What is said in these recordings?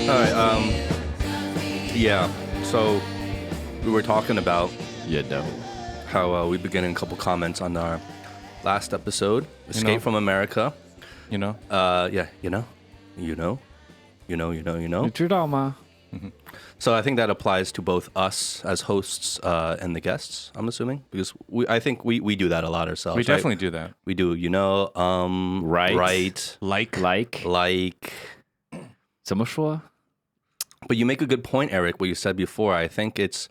All right. Yeah. So we were talking about how we began in a couple comments on our last episode, Escape from America. Yeah. You know. 你知道吗? So I think that applies to both us as hosts and the guests, I'm assuming, because I think we do that a lot ourselves. We definitely do that. We do, right, like. 怎么说? But you make a good point, Eric, what you said before. I think it's,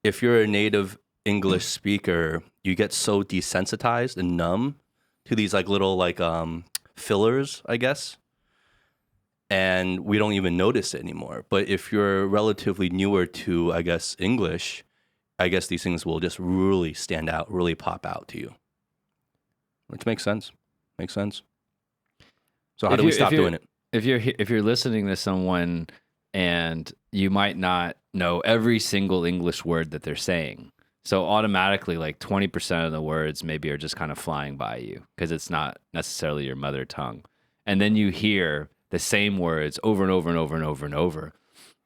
if you're a native English speaker, you get so desensitized and numb to these like little like fillers, I guess. And we don't even notice it anymore. But if you're relatively newer to, I guess, English, I guess these things will just really stand out, really pop out to you. Which makes sense. Makes sense. So how do we stop doing it? If you're listening to someone and you might not know every single English word that they're saying, so automatically like 20% of the words maybe are just kind of flying by you because it's not necessarily your mother tongue. And then you hear the same words over and over and over and over and over.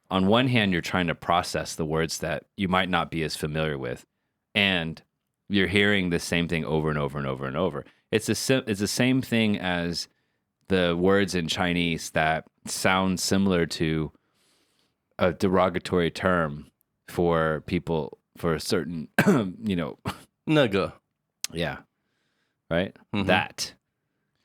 On one hand, you're trying to process the words that you might not be as familiar with, and you're hearing the same thing over and over and over and over. It's the same thing as the words in Chinese that sound similar to a derogatory term for people for a certain, 那个. Yeah. Right? Mm-hmm. That.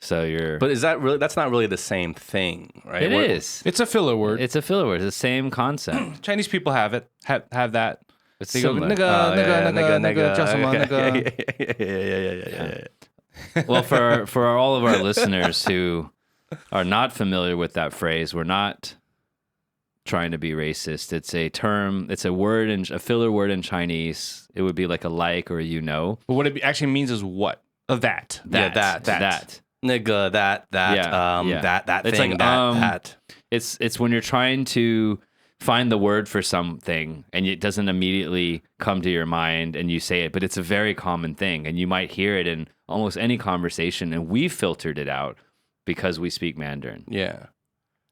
So But is that really, that's not really the same thing, right? It is. It's a filler word. It's a filler word. It's the same concept. Chinese people have it. Have that. It's They go, similar. 那个叫什么那个 Yeah. Well, for all of our listeners who are not familiar with that phrase, we're not trying to be racist. It's a term, it's a word, a filler word in Chinese. It would be like a like or a But what it actually means is what? That. That. 那个 that Yeah. that It's thing like, that. It's when you're trying to find the word for something and it doesn't immediately come to your mind and you say it, but it's a very common thing and you might hear it in almost any conversation, and we filtered it out because we speak Mandarin. Yeah.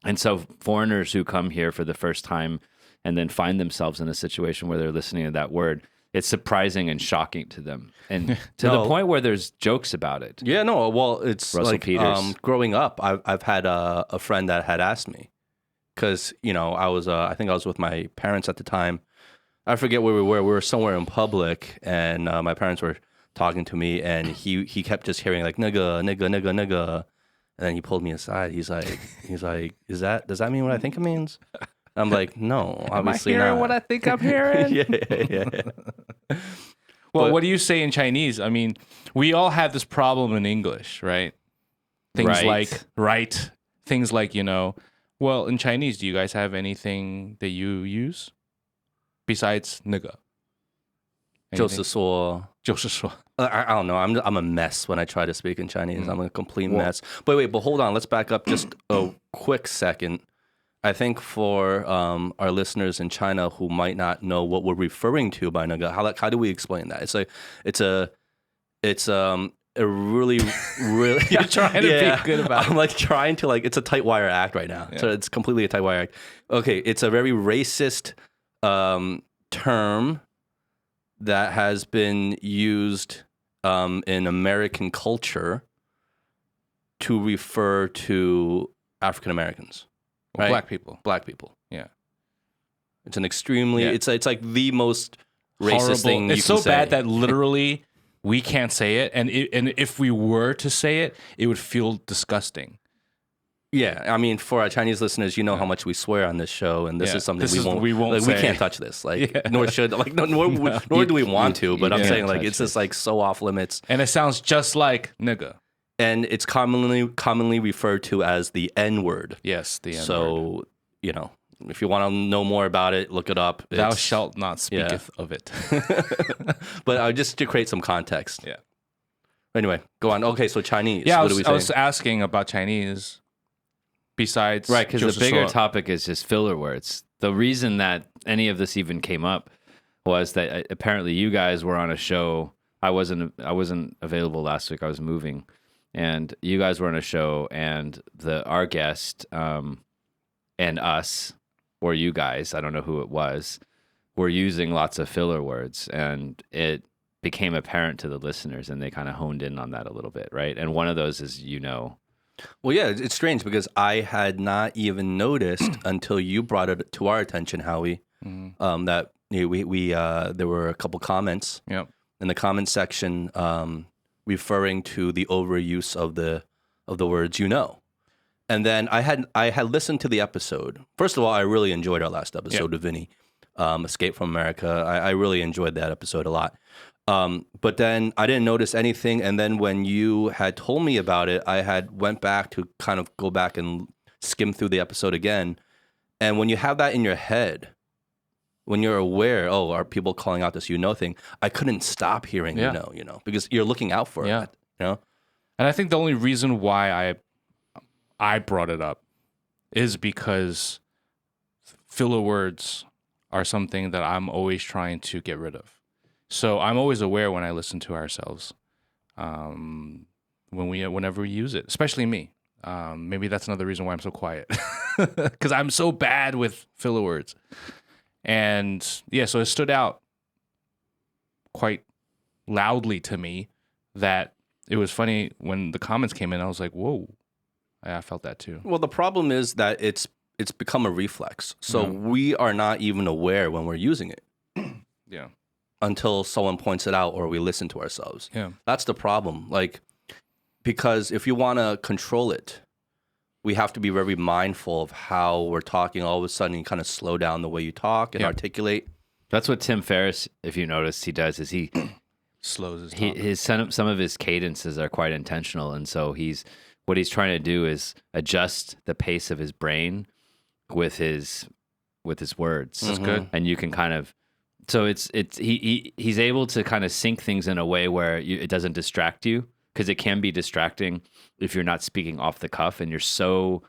And so foreigners who come here for the first time and then find themselves in a situation where they're listening to that word, it's surprising and shocking to them. And to the point where there's jokes about it. Yeah, no, well, it's Russell like Peters. Growing up, I've had a friend that had asked me, because, I think I was with my parents at the time. I forget where we were. We were somewhere in public, and my parents were talking to me, and he kept just hearing like, nigga, nigga, nigga, nigga. And then he pulled me aside. He's like, does that mean what I think it means? I'm like, no, obviously Am I hearing not. what I think I'm hearing? Yeah. Well, what do you say in Chinese? I mean, we all have this problem in English, right? Things Right. like right, things like, well, in Chinese, do you guys have anything that you use besides 那个? 就是说 就是说 I don't know. I'm a mess when I try to speak in Chinese. I'm a complete mess. But hold on. Let's back up just a quick second. I think for our listeners in China who might not know what we're referring to by naga, how do we explain that? It's a really You're trying to be good about it. I'm like trying to it's a tight wire act right now. Yeah. So it's completely a tight wire act. Okay, it's a very racist term that has been used in American culture to refer to African Americans. Right? Black people. Yeah. It's an extremely, it's like the most racist horrible thing you It's can so say. bad that literally we can't say it. And if we were to say it, it would feel disgusting. Yeah, I mean, for our Chinese listeners, you know how much we swear on this show, and this is something we won't say. We can't touch this, nor should, nor do we want to. But I'm saying, it's just so off limits. And it sounds just like nigga. And it's commonly referred to as the N word. Yes, the N word. So if you want to know more about it, look it up. Thou shalt not speaketh of it. But just to create some context. Yeah. Anyway, go on. Okay, so Chinese. Yeah, what do we say? I was asking about Chinese. Besides, right, because the bigger topic is just filler words. The reason that any of this even came up was that apparently you guys were on a show. I wasn't available last week. I was moving, and you guys were on a show, and our guest and us or you guys, I don't know who it was, were using lots of filler words, and it became apparent to the listeners, and they kind of honed in on that a little bit, right? And one of those is, Well, yeah, it's strange because I had not even noticed until you brought it to our attention, Howie, that we there were a couple comments in the comment section referring to the overuse of the words and then I had listened to the episode. First of all, I really enjoyed our last episode of Vinny, Escape from America. I really enjoyed that episode a lot. But then I didn't notice anything. And then when you had told me about it, I had went back to kind of go back and skim through the episode again. And when you have that in your head, when you're aware, are people calling out this thing? I couldn't stop hearing because you're looking out for it. And I think the only reason why I brought it up is because filler words are something that I'm always trying to get rid of. So I'm always aware when I listen to ourselves, whenever we use it, especially me. Maybe that's another reason why I'm so quiet, because I'm so bad with filler words. And so it stood out quite loudly to me that it was funny when the comments came in. I was like, whoa, I felt that too. Well, the problem is that it's become a reflex. So we are not even aware when we're using it. Yeah. Until someone points it out or we listen to ourselves. Yeah. That's the problem. Because if you want to control it, we have to be very mindful of how we're talking. All of a sudden, you kind of slow down the way you talk and articulate. That's what Tim Ferriss, if you notice, he does is he slows his talk. Some of his cadences are quite intentional, and so what he's trying to do is adjust the pace of his brain with his words. That's good. And you can kind of, so he's able to kind of sync things in a way where it doesn't distract you, because it can be distracting if you're not speaking off the cuff and you're so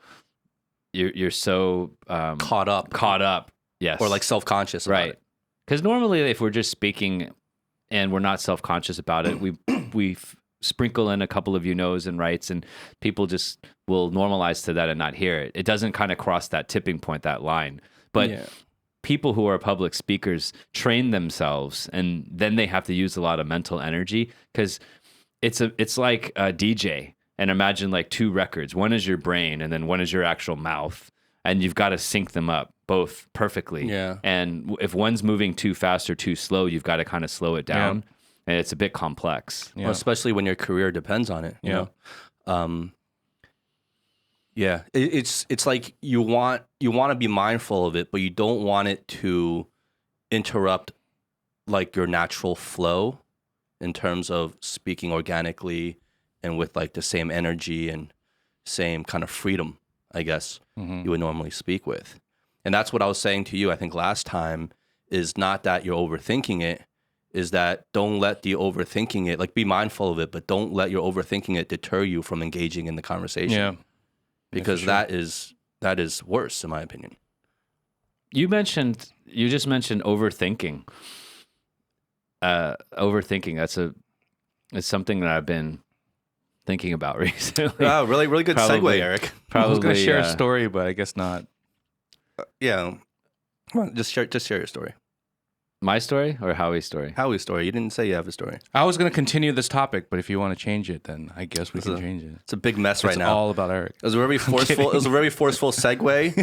caught up. Yes. Or self-conscious about it. Because normally if we're just speaking and we're not self-conscious about it, we sprinkle in a couple of and rights, and people just will normalize to that and not hear it. It doesn't kind of cross that tipping point, that line. But people who are public speakers train themselves, and then they have to use a lot of mental energy, because it's like a DJ. And imagine two records. One is your brain, and then one is your actual mouth, and you've got to sync them up both perfectly. Yeah. And if one's moving too fast or too slow, you've got to kind of slow it down. And it's a bit complex. Well, especially when your career depends on it. You know? It's like you want to be mindful of it, but you don't want it to interrupt your natural flow in terms of speaking organically and with the same energy and same kind of freedom, I guess, you would normally speak with. And that's what I was saying to you, I think last time, is not that you're overthinking it, is that don't let the overthinking it, be mindful of it, but don't let your overthinking it deter you from engaging in the conversation. Yeah. Because that is worse, in my opinion. You just mentioned overthinking. Overthinking, it's something that I've been thinking about recently. Oh, really, really good segue, Eric. I was going to share a story, but I guess not. Yeah. Come on, just share your story. My story or Howie's story? Howie's story. You didn't say you have a story. I was going to continue this topic, but if you want to change it, then I guess we can change it. It's a big mess right now. It's all about Eric. It was a very forceful. It was a very forceful segue,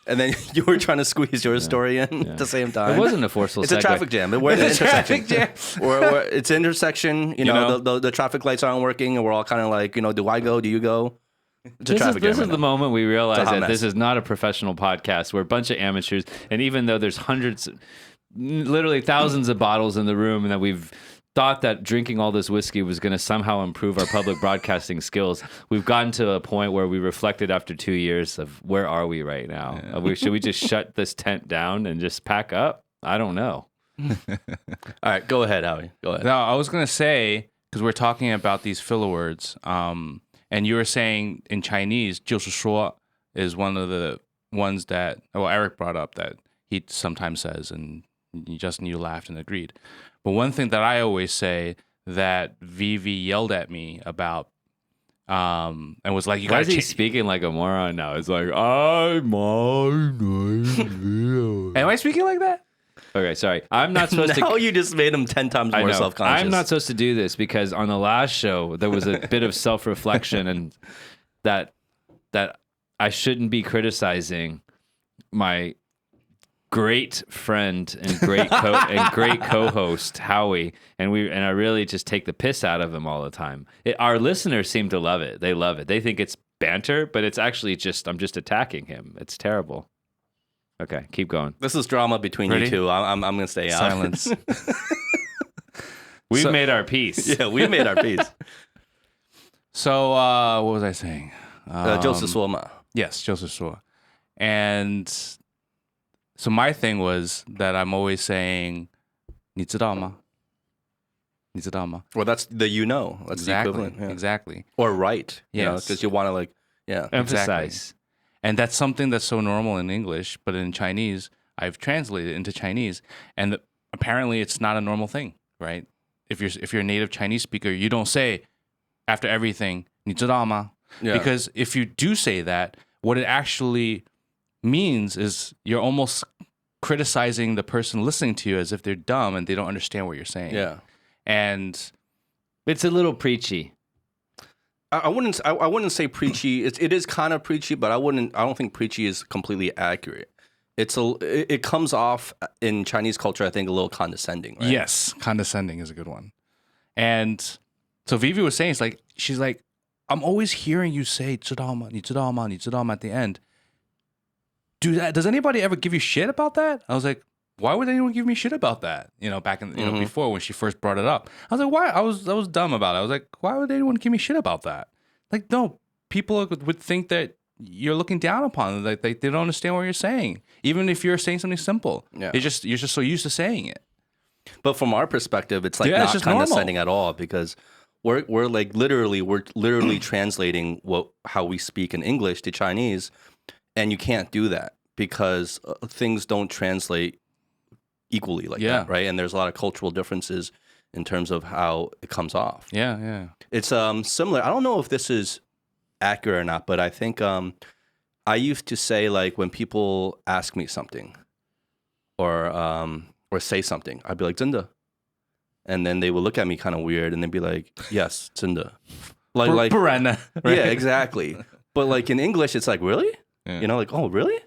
and then you were trying to squeeze your story in at the same time. It wasn't a forceful segue. It's a traffic jam. We're in an intersection. It's an intersection. The traffic lights aren't working, and we're all kind of do I go? Do you go? This is the moment we realize that this is not a professional podcast. We're a bunch of amateurs, and even though there's hundreds, literally thousands of bottles in the room, and that we've thought that drinking all this whiskey was going to somehow improve our public broadcasting skills, we've gotten to a point where we reflected after 2 years of where are we right now? Should we just shut this tent down and just pack up? I don't know. All right, go ahead, Howie. Go ahead. No, I was going to say, because we're talking about these filler words, and you were saying in Chinese, 就是说 is one of the ones that, Eric brought up that he sometimes says, and you laughed and agreed. But one thing that I always say that Vivi yelled at me about and was like, "You Why got is to he change." speaking like a moron now? It's like, I'm Am I speaking like that? Okay, sorry. I'm not supposed Now to. you just made him 10 times I more know. self-conscious. I'm not supposed to do this because on the last show there was a bit of self-reflection and that I shouldn't be criticizing my great friend and great co-host Howie, and I really just take the piss out of him all the time. Our listeners seem to love it. They love it. They think it's banter, but it's actually just I'm just attacking him. It's terrible. Okay, keep going. This is drama between Ready? you two. I'm going to stay out. Silence. We've made our peace. Yeah, we made our peace. So what was I saying? 就是说嘛. Yes, Joseph Saw. And so my thing was that I'm always saying, 你知道吗? 你知道吗? Well, that's the That's Exactly. the equivalent. Yeah. Exactly. Or right. Yes. Because you want to like, yeah. Emphasize. And that's something that's so normal in English, but in Chinese, I've translated it into Chinese, and apparently it's not a normal thing, right? If you're a native Chinese speaker, you don't say after everything, 你知道吗? Yeah. Because if you do say that, what it actually means is you're almost criticizing the person listening to you as if they're dumb and they don't understand what you're saying. Yeah. And It's a little preachy. I wouldn't say preachy. It is kind of preachy, but I don't think preachy is completely accurate. It comes off in Chinese culture, I think, a little condescending, right? yes, condescending is a good one. And so Vivi was saying, she's like, I'm always hearing you say 知道吗?你知道吗?你知道吗 at the end. Does anybody ever give you shit about that? I was like, why would anyone give me shit about that? Back in before when she first brought it up. I was like, why? I was dumb about it. I was like, why would anyone give me shit about that? Like, no, people would think that you're looking down upon them. Like they don't understand what you're saying, even if you're saying something simple. Yeah. You're just so used to saying it. But from our perspective, it's like Yeah, it's not just condescending at all because we're literally translating how we speak in English to Chinese, and you can't do that because things don't translate equally like that, right? And there's a lot of cultural differences in terms of how it comes off. Yeah. It's similar. I don't know if this is accurate or not, but I think I used to say like when people ask me something or say something, I'd be like 真的. And then they would look at me kind of weird and they'd be like, yes, 真的. Like right? yeah, exactly. But like in English, it's like, really? Yeah. Like, oh, really?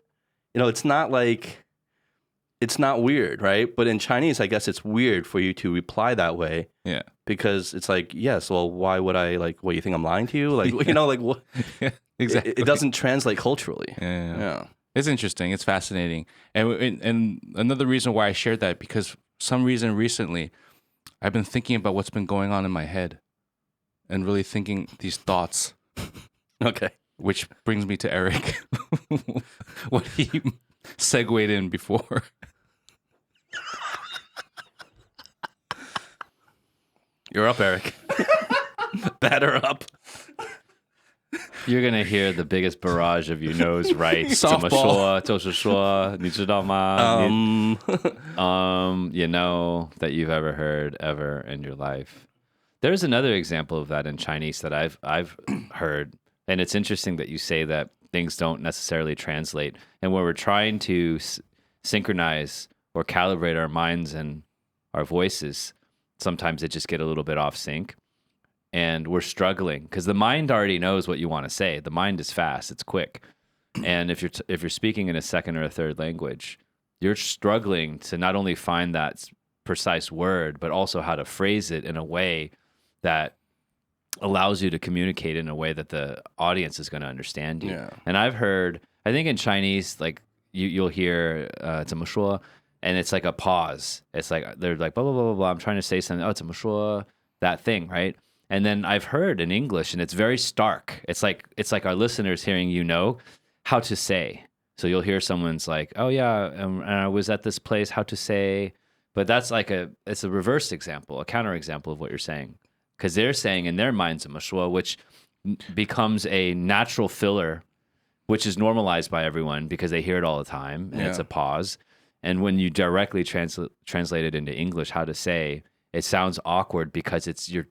It's not like, it's not weird, right? But in Chinese, I guess it's weird for you to reply that way. Yeah. Because it's like, yes, well, why would I, like, what, you think I'm lying to you? Like, like what? Yeah, exactly. It doesn't translate culturally. Yeah. It's interesting. It's fascinating. And another reason why I shared that, because for some reason recently, I've been thinking about what's been going on in my head and really thinking these thoughts. Okay. Which brings me to Eric, what he segued in before. You're up, Eric. Batter up. You're gonna hear the biggest barrage of you knows right. Softball. 怎么说,就是说,你知道吗? That you've ever heard ever in your life. There's another example of that in Chinese that I've heard, and it's interesting that you say that things don't necessarily translate, and when we're trying to synchronize or calibrate our minds and our voices, sometimes it just get a little bit off sync. And we're struggling because the mind already knows what you want to say. The mind is fast; it's quick. And if you're speaking in a second or a third language, you're struggling to not only find that precise word, but also how to phrase it in a way that allows you to communicate in a way that the audience is going to understand you. Yeah. And I've heard, I think in Chinese, like you'll hear 怎么说, and it's like a pause. It's like they're like blah blah blah blah blah. I'm trying to say something. 怎么说, that thing, right? And then I've heard in English, and it's very stark. It's like our listeners hearing how to say. So you'll hear someone's like, "Oh yeah, and I was at this place. How to say?" But that's like it's a reverse example, a counter example of what you're saying, because they're saying in their minds a mashua, which becomes a natural filler, which is normalized by everyone because they hear it all the time, and it's a pause. And when you directly translate it into English, how to say, it sounds awkward because it's you're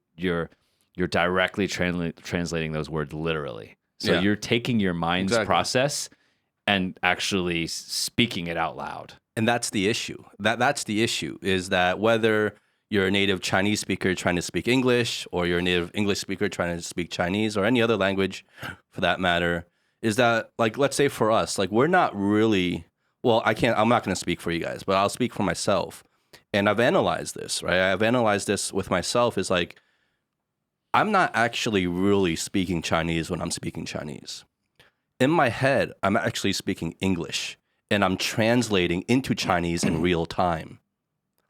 you're directly translating those words literally. So Yeah. you're taking your mind's Exactly. process and actually speaking it out loud. And that's the issue. That's the issue, is that whether you're a native Chinese speaker trying to speak English, or you're a native English speaker trying to speak Chinese, or any other language for that matter, is that, like, let's say for us, like, we're not really, well, I'm not going to speak for you guys, but I'll speak for myself. And I've analyzed this, right? I've analyzed this with myself, is like, I'm not actually really speaking Chinese when I'm speaking Chinese. In my head, I'm actually speaking English, and I'm translating into Chinese in real time.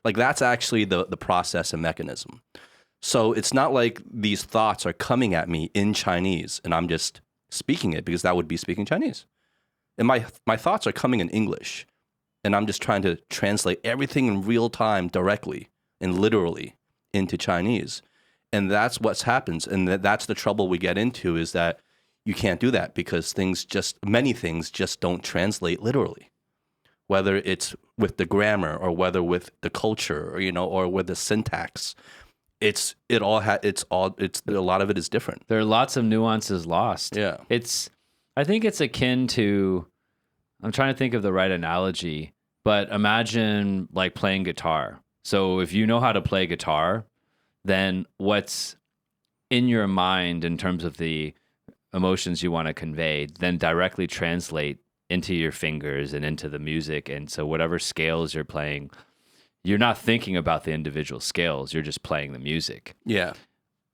Like, that's actually the process and mechanism. So it's not like these thoughts are coming at me in Chinese and I'm just speaking it, because that would be speaking Chinese. And my thoughts are coming in English, and I'm just trying to translate everything in real time directly and literally into Chinese. And that's what happens. And that's the trouble we get into, is that you can't do that, because many things just don't translate literally, whether it's with the grammar, or whether with the culture, or, or with the syntax. A lot of it is different. There are lots of nuances lost. Yeah. I think it's akin to, I'm trying to think of the right analogy, but imagine like playing guitar. So if you know how to play guitar, then what's in your mind in terms of the emotions you want to convey then directly translate into your fingers and into the music. And so whatever scales you're playing, you're not thinking about the individual scales, you're just playing the music. Yeah.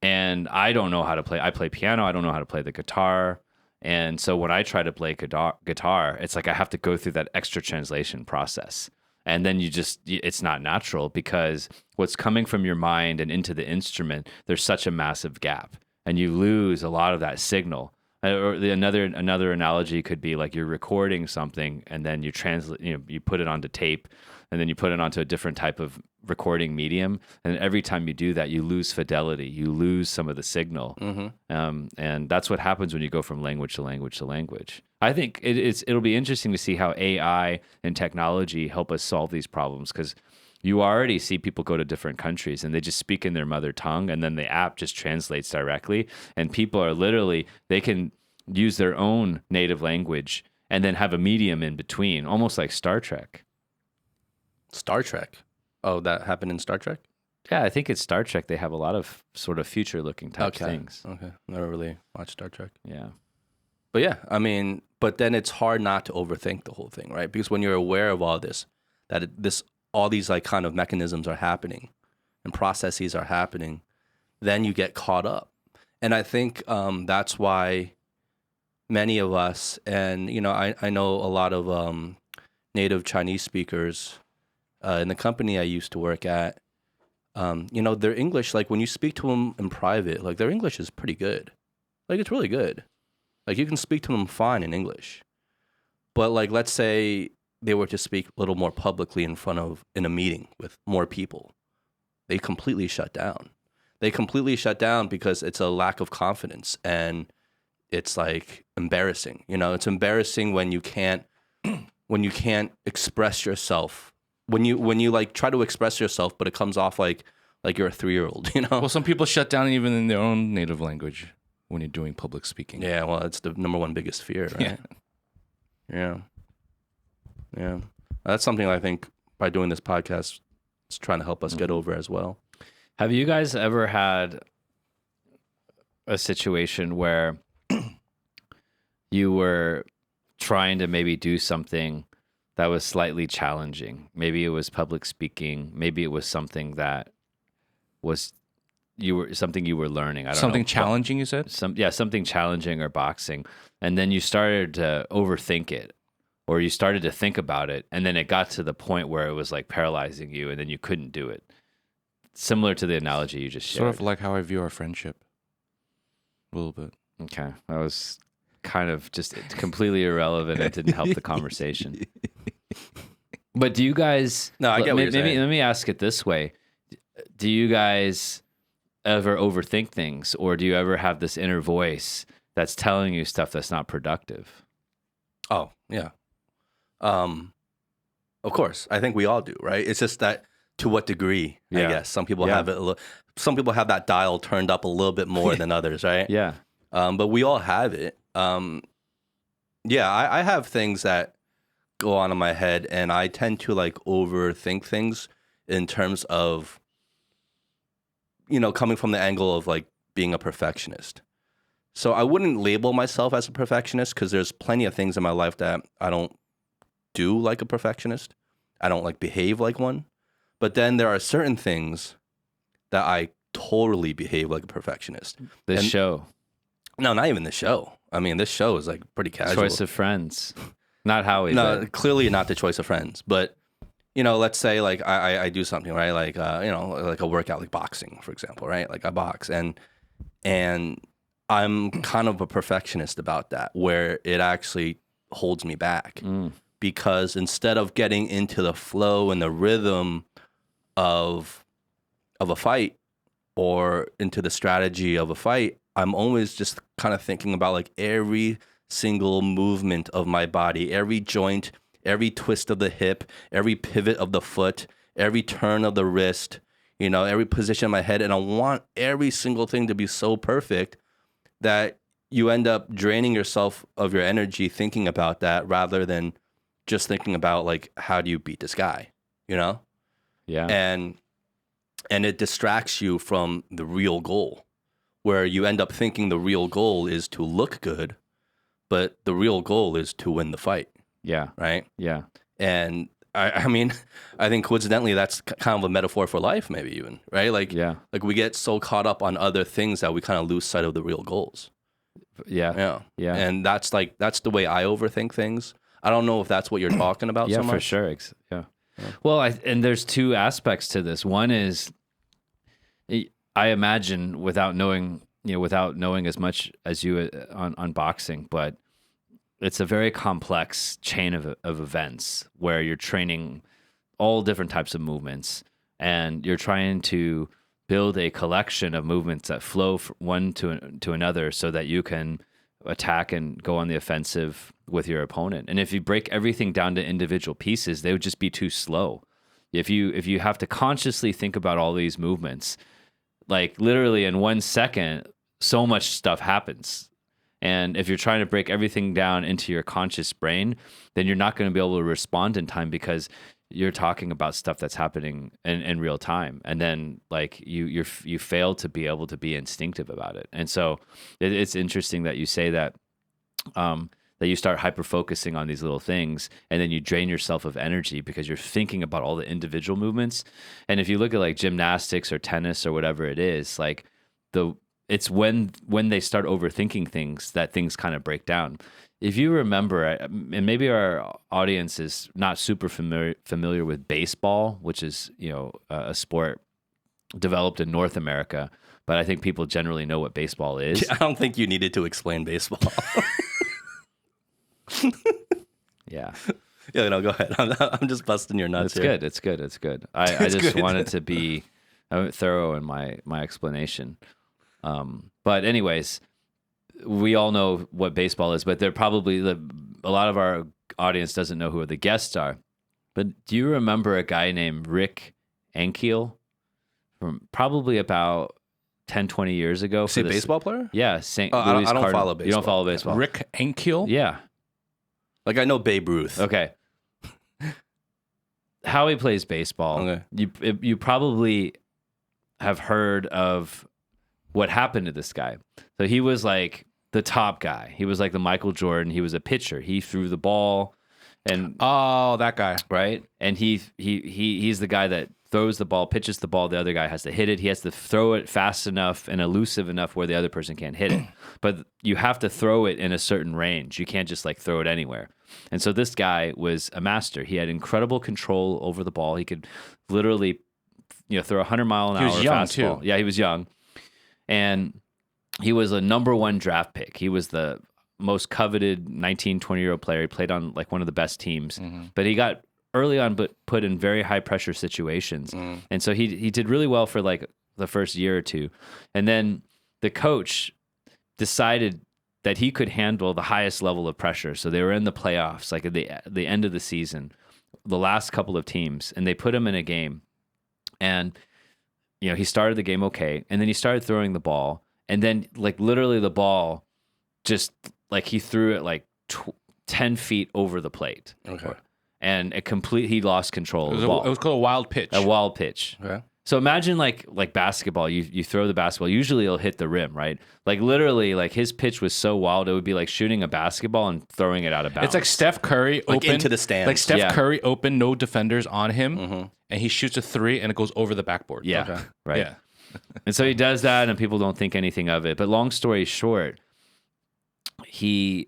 And I don't know how to play. I play piano. I don't know how to play the guitar. And so when I try to play guitar, it's like I have to go through that extra translation process. And then it's not natural, because what's coming from your mind and into the instrument, there's such a massive gap, and you lose a lot of that signal. Or another analogy could be like you're recording something, and then you translate, you put it onto tape, and then you put it onto a different type of recording medium. And every time you do that, you lose fidelity, you lose some of the signal. Mm-hmm. And that's what happens when you go from language to language to language. I think it'll be interesting to see how AI and technology help us solve these problems, because you already see people go to different countries and they just speak in their mother tongue, and then the app just translates directly. And people are literally, they can use their own native language and then have a medium in between, almost like Star Trek. Star Trek. Oh, that happened in Star Trek? Yeah, I think it's Star Trek. They have a lot of sort of future-looking type things. Okay. Never really watched Star Trek. Yeah. But yeah, I mean, but then it's hard not to overthink the whole thing, right? Because when you're aware of all this, all these like kind of mechanisms are happening and processes are happening, then you get caught up. And I think that's why many of us, and I know a lot of native Chinese speakers in the company I used to work at. Their English, like when you speak to them in private, like their English is pretty good. Like it's really good. Like you can speak to them fine in English. But like, let's say they were to speak a little more publicly in a meeting with more people, they completely shut down. They completely shut down because it's a lack of confidence, and it's like embarrassing. It's embarrassing when you can't express yourself. When you like try to express yourself, but it comes off like you're a 3-year-old, Well, some people shut down even in their own native language when you're doing public speaking. Yeah, well, it's the number one biggest fear, right? Yeah. That's something I think by doing this podcast, it's trying to help us get over as well. Have you guys ever had a situation where you were trying to maybe do something that was slightly challenging? Maybe it was public speaking. Maybe it was something that was you were learning. I don't know. Something challenging, you said? Something challenging, or boxing. And then you started to overthink it, or you started to think about it, and then it got to the point where it was like paralyzing you, and then you couldn't do it. Similar to the analogy you just shared. Sort of like how I view our friendship. A little bit. Okay. That was kind of just completely irrelevant. It didn't help the conversation. But do you guys... No, I get what you're saying. Let me ask it this way. Do you guys ever overthink things, or do you ever have this inner voice that's telling you stuff that's not productive? Oh, yeah. Of course. I think we all do, right? It's just that to what degree? I Yeah. guess some people Yeah. have it. Some people have that dial turned up a little bit more than others, right? Yeah. But we all have it. Yeah, I have things that go on in my head, and I tend to like overthink things in terms of, coming from the angle of like being a perfectionist. So I wouldn't label myself as a perfectionist because there's plenty of things in my life that I don't do like a perfectionist. I don't like behave like one. But then there are certain things that I totally behave like a perfectionist. This And- show, No, not even the show. I mean, this show is like pretty casual. choice of friends, not Howie. No, but clearly not the choice of friends. But let's say like I do something, right? Like like a workout, like boxing, for example, right? Like I box, and I'm kind of a perfectionist about that, where it actually holds me back because instead of getting into the flow and the rhythm of a fight or into the strategy of a fight, I'm always just kind of thinking about like every single movement of my body, every joint, every twist of the hip, every pivot of the foot, every turn of the wrist, every position of my head. And I want every single thing to be so perfect that you end up draining yourself of your energy thinking about that rather than just thinking about like, how do you beat this guy, yeah, and it distracts you from the real goal, where you end up thinking the real goal is to look good, but the real goal is to win the fight, yeah, right? yeah, And I mean, I think coincidentally that's kind of a metaphor for life, maybe even, right? Like, yeah, like we get so caught up on other things that we kind of lose sight of the real goals. yeah. Yeah. And that's the way I overthink things. I don't know if that's what you're talking about Yeah, so much. for sure. Yeah. Well, and there's two aspects to this. One is, I imagine without knowing as much as you on boxing, but it's a very complex chain of events where you're training all different types of movements, and you're trying to build a collection of movements that flow from one to another so that you can attack and go on the offensive with your opponent. And if you break everything down to individual pieces, they would just be too slow. If you have to consciously think about all these movements, like literally in 1 second, so much stuff happens. And if you're trying to break everything down into your conscious brain, then you're not going to be able to respond in time because you're talking about stuff that's happening in real time. And then like you fail to be able to be instinctive about it. And so it's interesting that you say that, that you start hyper focusing on these little things and then you drain yourself of energy because you're thinking about all the individual movements. And if you look at like gymnastics or tennis or whatever it is, like it's when they start overthinking things that things kind of break down. If you remember, and maybe our audience is not super familiar with baseball, which is a sport developed in North America, but I think people generally know what baseball is. I don't think you needed to explain baseball. Yeah. Yeah, no, go ahead. I'm just busting your nuts here. It's good. I just wanted to be thorough in my explanation. But anyways, we all know what baseball is, but they're probably a lot of our audience doesn't know who the guests are. But do you remember a guy named Rick Ankiel from probably about 10, 20 years ago? Is he a baseball player? Yeah. St. I Louis don't Cardinals. follow baseball. You don't follow baseball? Rick Ankiel? Yeah. Like I know Babe Ruth. Okay. How he plays baseball. Okay. You probably have heard of what happened to this guy. So he was like the top guy. He was like the Michael Jordan. He was a pitcher. He threw the ball, and that guy. right. And he's the guy that throws the ball, pitches the ball. The other guy has to hit it. He has to throw it fast enough and elusive enough where the other person can't hit it. But you have to throw it in a certain range. You can't just like throw it anywhere. And so this guy was a master. He had incredible control over the ball. He could literally, throw 100-mile-an-hour He was young, fastball. too. Yeah, he was young. And he was a number 1 draft pick. He was the most coveted 19, 20-year-old player. He played on like one of the best teams. Mm-hmm. But he got early on put in very high pressure situations. Mm. And so he did really well for like the first year or two. And then the coach decided that he could handle the highest level of pressure. So they were in the playoffs, like at the end of the season, the last couple of teams, and they put him in a game. And, he started the game okay. And then he started throwing the ball. And then, like, literally the ball just, like, he threw it, like, 10 feet over the plate. Okay. And he lost control of the ball. It was called a wild pitch. A wild pitch. Okay. So imagine like basketball, you throw the basketball, usually it'll hit the rim, right? Like literally, like his pitch was so wild, it would be like shooting a basketball and throwing it out of bounds. It's like Steph Curry Like open into the stands. Like Steph Yeah. Curry open, no defenders on him, and he shoots a 3 and it goes over the backboard. Yeah, Okay. right. Yeah. And so he does that and people don't think anything of it. But long story short, it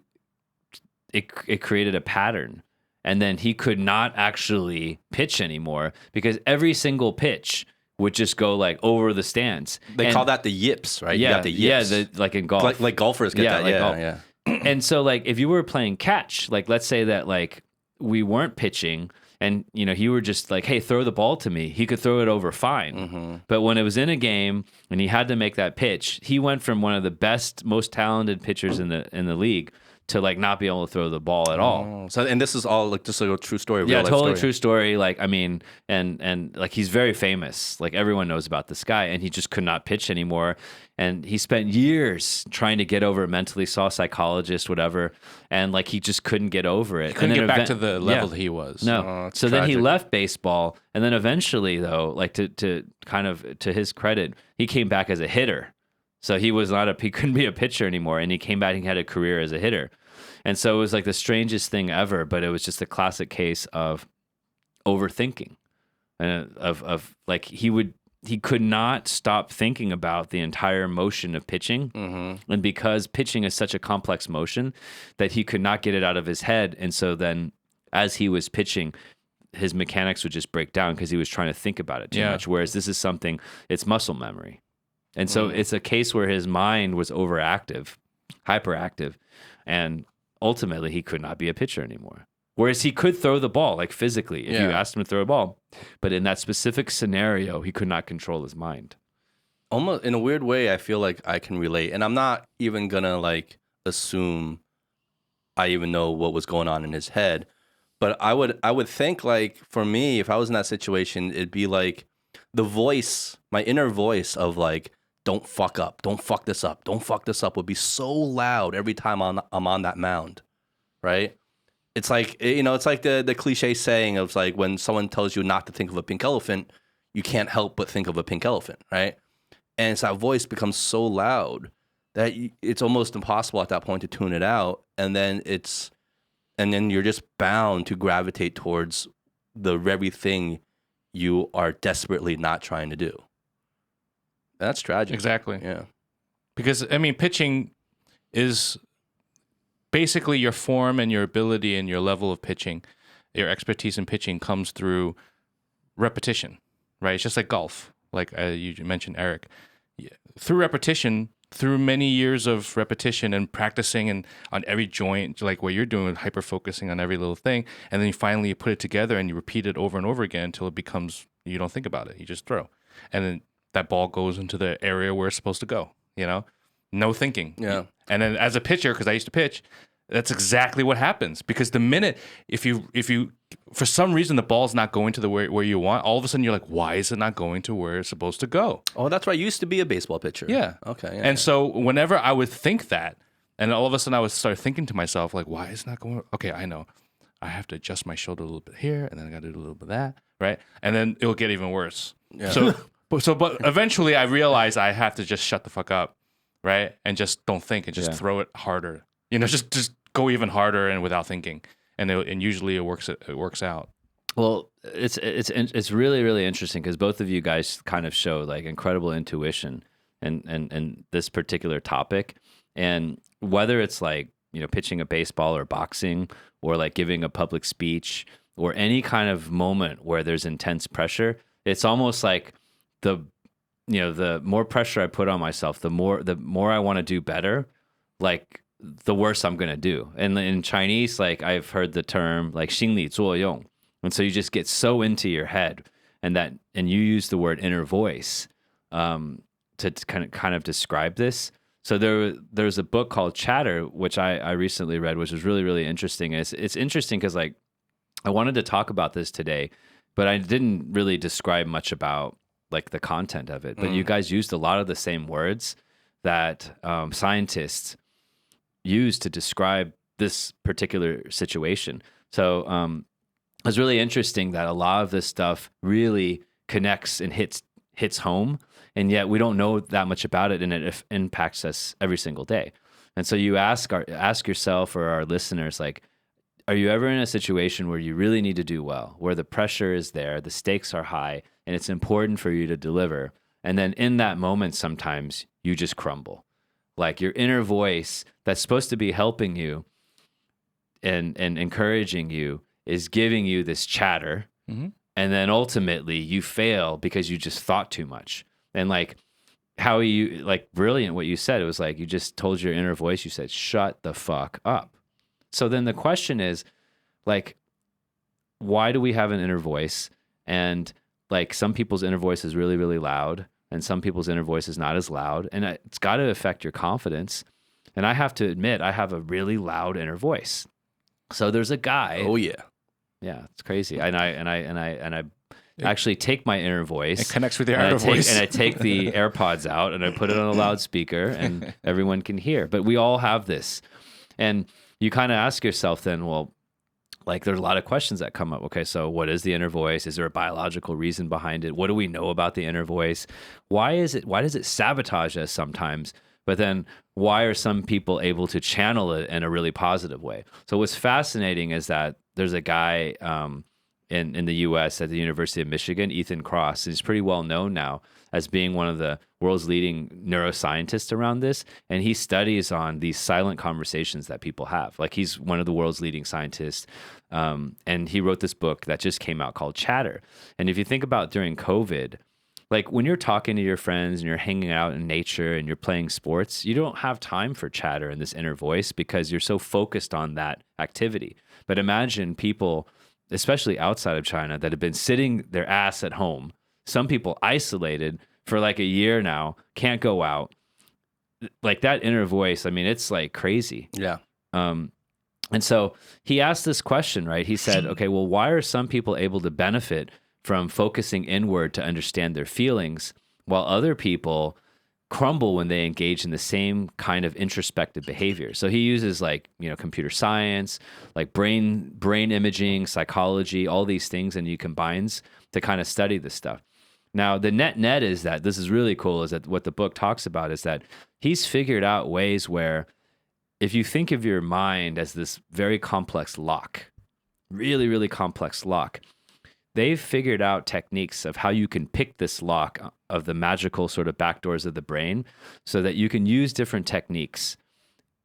created a pattern. And then he could not actually pitch anymore because every single pitch would just go like over the stands. They call that the yips, right? Yeah, You got the yips. like in golf. Like golfers get that. like Yeah, golf. yeah. And so like if you were playing catch, like let's say that like we weren't pitching and you were just like, hey, throw the ball to me. He could throw it over fine. But when it was in a game and he had to make that pitch, he went from one of the best, most talented pitchers in the league to like not be able to throw the ball at all. Oh, so and this is all like just a true story. Yeah, real life totally story. true story. Like, I mean, and like he's very famous. Like everyone knows about this guy, and he just could not pitch anymore. And he spent years trying to get over it mentally, saw a psychologist, whatever, and like he just couldn't get over it. Couldn't and get then back to the level that he was. No. Oh, it's So then he tragic. left baseball, and then eventually, though, like to kind of to his credit, he came back as a hitter. So he couldn't be a pitcher anymore, and he came back and he had a career as a hitter. And so it was like the strangest thing ever, but it was just a classic case of overthinking, and of like he could not stop thinking about the entire motion of pitching, and because pitching is such a complex motion that he could not get it out of his head, and so then as he was pitching, his mechanics would just break down because he was trying to think about it too much. Whereas this is something, it's muscle memory, and so it's a case where his mind was overactive, hyperactive, and ultimately he could not be a pitcher anymore. Whereas he could throw the ball, like physically, if you asked him to throw a ball. But in that specific scenario, he could not control his mind. Almost in a weird way, I feel like I can relate, and I'm not even gonna like assume I even know what was going on in his head. But I would think like for me, if I was in that situation, it'd be like the voice, my inner voice of like, don't fuck up, don't fuck this up, don't fuck this up would be so loud every time I'm on that mound, right? It's like, it's like the cliche saying of like when someone tells you not to think of a pink elephant, you can't help but think of a pink elephant, right? And it's that voice becomes so loud that it's almost impossible at that point to tune it out, and then you're just bound to gravitate towards the very thing you are desperately not trying to do. That's tragic. Exactly. Yeah. Because, I mean, pitching is basically your form and your ability and your level of pitching, your expertise in pitching comes through repetition, right? It's just like golf, like you mentioned, Eric. Through repetition, through many years of repetition and practicing and on every joint, like what you're doing, hyper focusing on every little thing, and then you finally put it together and you repeat it over and over again until it becomes, you don't think about it, you just throw. And then that ball goes into the area where it's supposed to go, no thinking. Yeah. And then as a pitcher, because I used to pitch, that's exactly what happens. Because the minute, if you for some reason the ball's not going to the where you want, all of a sudden you're like, why is it not going to where it's supposed to go? Oh, that's right. You used to be a baseball pitcher. Yeah. Okay. Yeah, And so whenever I would think that, and all of a sudden I would start thinking to myself, like, why is it not going? Okay, I know. I have to adjust my shoulder a little bit here, and then I got to do a little bit of that, right? And then it'll get even worse. Yeah. But eventually I realize I have to just shut the fuck up, right? And just don't think and just throw it harder. Just go even harder and without thinking. And usually it works out. Well, it's really, really interesting because both of you guys kind of show like incredible intuition and this particular topic. And whether it's like, pitching a baseball or boxing or like giving a public speech or any kind of moment where there's intense pressure, it's almost like the more pressure I put on myself, the more I want to do better, like the worse I'm going to do. And in Chinese, like I've heard the term like 心理作用. And so you just get so into your head and you use the word inner voice to kind of describe this. So there's a book called Chatter, which I recently read, which was really, really interesting. And it's interesting because like I wanted to talk about this today, but I didn't really describe much about like the content of it. But you guys used a lot of the same words that scientists use to describe this particular situation. So it was really interesting that a lot of this stuff really connects and hits home, and yet we don't know that much about it, and it impacts us every single day. And so you ask yourself or our listeners, like, are you ever in a situation where you really need to do well, where the pressure is there, the stakes are high, and it's important for you to deliver? And then in that moment, sometimes you just crumble. Like your inner voice that's supposed to be helping you and encouraging you is giving you this chatter. Mm-hmm. And then ultimately you fail because you just thought too much. And like how you, like brilliant what you said, it was like you just told your inner voice, you said, shut the fuck up. So then the question is, like, why do we have an inner voice? And like some people's inner voice is really, really loud, and some people's inner voice is not as loud. And it's got to affect your confidence. And I have to admit, I have a really loud inner voice. So there's a guy. Oh yeah. Yeah, it's crazy. And I actually take my inner voice. It connects with your and outer voice. And I take the AirPods out and I put it on a loudspeaker and everyone can hear. But we all have this. And you kind of ask yourself then, well, like there's a lot of questions that come up. Okay, so what is the inner voice? Is there a biological reason behind it? What do we know about the inner voice? Why does it sabotage us sometimes? But then why are some people able to channel it in a really positive way? So what's fascinating is that there's a guy in the U.S. at the University of Michigan, Ethan Kross. He's pretty well known now as being one of the world's leading neuroscientists around this. And he studies on these silent conversations that people have. Like he's one of the world's leading scientists. And he wrote this book that just came out called Chatter. And if you think about during COVID, like when you're talking to your friends and you're hanging out in nature and you're playing sports, you don't have time for chatter and this inner voice because you're so focused on that activity. But imagine people, especially outside of China, that have been sitting their ass at home. Some people isolated for like a year now, can't go out. Like that inner voice, I mean, it's like crazy. Yeah. And so he asked this question, right? He said, okay, well, why are some people able to benefit from focusing inward to understand their feelings, while other people crumble when they engage in the same kind of introspective behavior? So he uses like, computer science, like brain imaging, psychology, all these things, and he combines to kind of study this stuff. Now, the net is that this is really cool, is that what the book talks about is that he's figured out ways where if you think of your mind as this very complex lock, really, really complex lock, they've figured out techniques of how you can pick this lock of the magical sort of backdoors of the brain so that you can use different techniques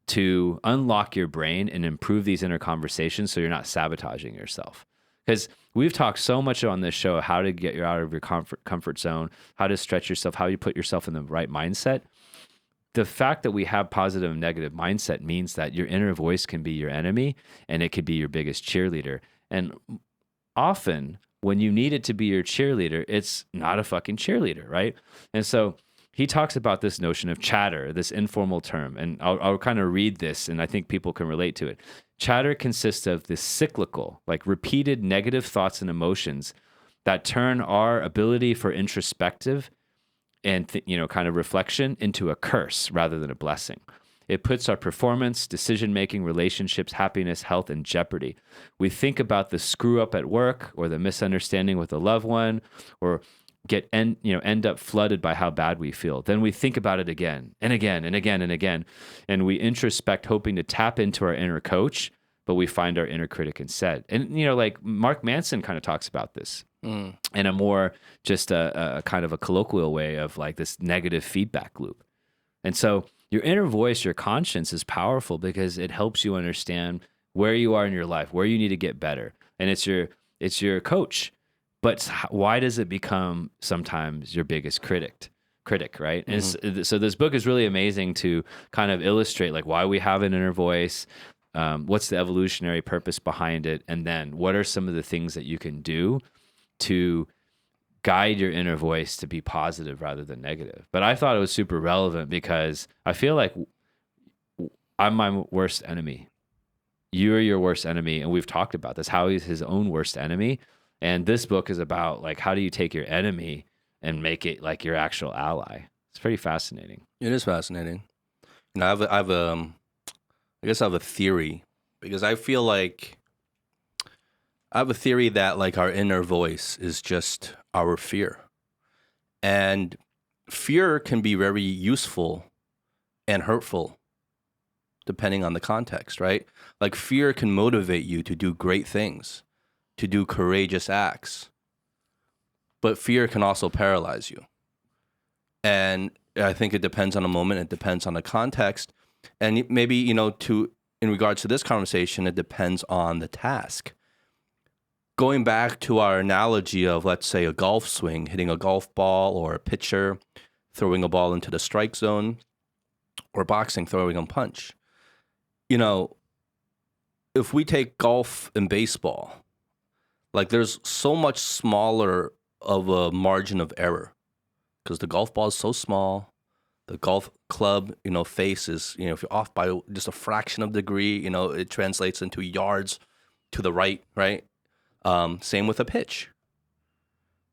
to unlock your brain and improve these inner conversations so you're not sabotaging yourself. Because we've talked so much on this show how to get you out of your comfort zone, how to stretch yourself, how you put yourself in the right mindset. The fact that we have positive and negative mindset means that your inner voice can be your enemy and it could be your biggest cheerleader. And often when you need it to be your cheerleader, it's not a fucking cheerleader, right? And so he talks about this notion of chatter, this informal term, and I'll kind of read this, and I think people can relate to it. Chatter consists of this cyclical, like repeated negative thoughts and emotions that turn our ability for introspective and kind of reflection into a curse rather than a blessing. It puts our performance, decision-making, relationships, happiness, health in jeopardy. We think about the screw up at work or the misunderstanding with a loved one, or end up flooded by how bad we feel. Then we think about it again and again and again and again, and we introspect, hoping to tap into our inner coach, but we find our inner critic instead. And like Mark Manson kind of talks about this in a more just a kind of a colloquial way of like this negative feedback loop. And so your inner voice, your conscience, is powerful because it helps you understand where you are in your life, where you need to get better, and it's your coach. But why does it become sometimes your biggest critic, right? Mm-hmm. And so this book is really amazing to kind of illustrate like why we have an inner voice, what's the evolutionary purpose behind it, and then what are some of the things that you can do to guide your inner voice to be positive rather than negative. But I thought it was super relevant because I feel like I'm my worst enemy. You're your worst enemy, and we've talked about this, how he's his own worst enemy. And this book is about like, how do you take your enemy and make it like your actual ally. It's pretty fascinating. It is fascinating. You know, I guess I have a theory, because I feel like I have a theory that like our inner voice is just our fear. And fear can be very useful and hurtful depending on the context, right? Like fear can motivate you to do great things, to do courageous acts. But fear can also paralyze you. And I think it depends on the moment, it depends on the context. And maybe, you know, in regards to this conversation, it depends on the task. Going back to our analogy of, let's say, a golf swing, hitting a golf ball, or a pitcher throwing a ball into the strike zone, or boxing, throwing a punch. You know, if we take golf and baseball, like there's so much smaller of a margin of error because the golf ball is so small. The golf club, you know, face is, you know, if you're off by just a fraction of a degree, you know, it translates into yards to the right, right? Same with a pitch.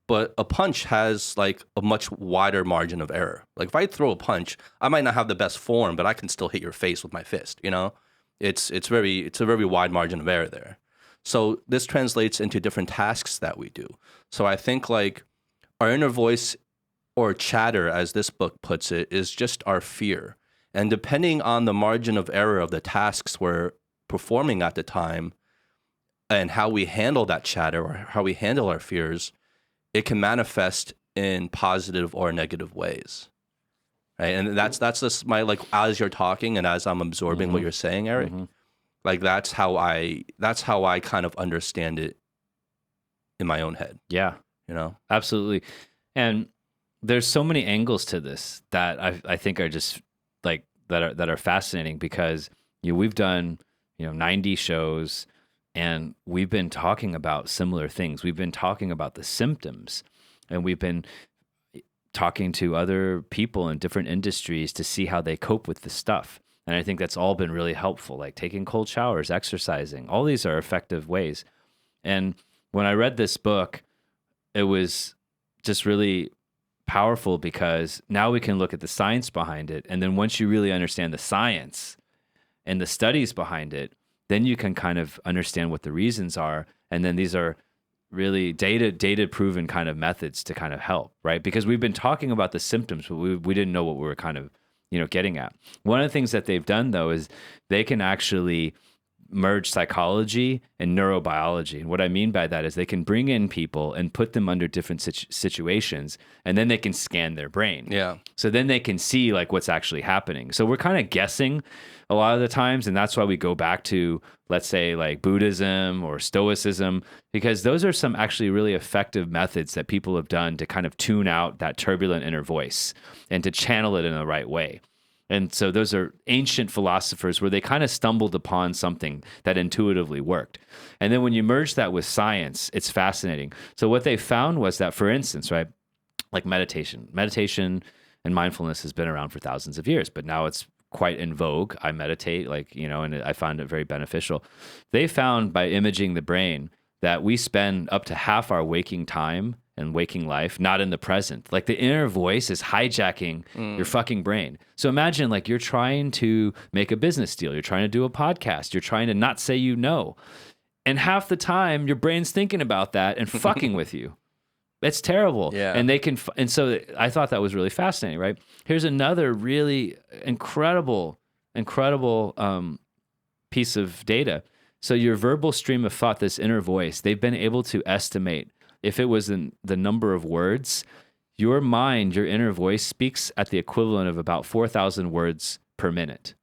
But a punch has like a much wider margin of error. Like if I throw a punch, I might not have the best form, but I can still hit your face with my fist, you know? It's a very wide margin of error there. So this translates into different tasks that we do. So I think like our inner voice, or chatter, as this book puts it, is just our fear. And depending on the margin of error of the tasks we're performing at the time and how we handle that chatter or how we handle our fears, it can manifest in positive or negative ways. Right? And that's just my, like, as you're talking and as I'm absorbing what you're saying, Eric, like that's how I kind of understand it in my own head. Yeah, You know? absolutely. And there's so many angles to this that I think are just like that are fascinating, because you know, we've done 90 shows and we've been talking about similar things. We've been talking about the symptoms, and we've been talking to other people in different industries to see how they cope with the stuff. And I think that's all been really helpful, like taking cold showers, exercising. All these are effective ways. And when I read this book, it was just really powerful, because now we can look at the science behind it. And then once you really understand the science and the studies behind it, then you can kind of understand what the reasons are. And then these are really data proven kind of methods to kind of help, right? Because we've been talking about the symptoms, but we didn't know what we were kind of, getting at. One of the things that they've done though is they can actually merge psychology and neurobiology. And what I mean by that is they can bring in people and put them under different situations, and then they can scan their brain. Yeah. So then they can see like what's actually happening. So we're kind of guessing a lot of the times, and that's why we go back to, let's say, like Buddhism or Stoicism, because those are some actually really effective methods that people have done to kind of tune out that turbulent inner voice and to channel it in the right way. And so those are ancient philosophers where they kind of stumbled upon something that intuitively worked. And then when you merge that with science, it's fascinating. So what they found was that, for instance, right, like meditation and mindfulness has been around for thousands of years, but now it's quite in vogue. I meditate, and I found it very beneficial. They found by imaging the brain that we spend up to half our waking time and waking life not in the present. Like the inner voice is hijacking your fucking brain. So imagine like you're trying to make a business deal, you're trying to do a podcast, you're trying to not say no. And half the time your brain's thinking about that and fucking with you. It's terrible. Yeah. And and so I thought that was really fascinating, right? Here's another really incredible piece of data. So your verbal stream of thought, this inner voice, they've been able to estimate if it was in the number of words, your mind, your inner voice speaks at the equivalent of about 4,000 words per minute.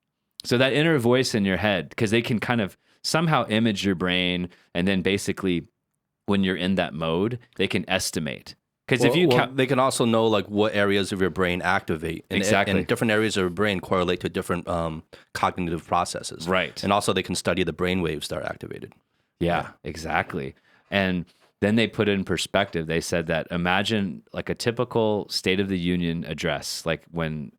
So that inner voice in your head, because they can kind of somehow image your brain, and then basically when you're in that mode, they can estimate. Because if you count, they can also know like what areas of your brain activate. Exactly. And different areas of your brain correlate to different cognitive processes. Right. And also they can study the brain waves that are activated. Yeah, exactly. And then they put it in perspective. They said that imagine like a typical State of the Union address, like when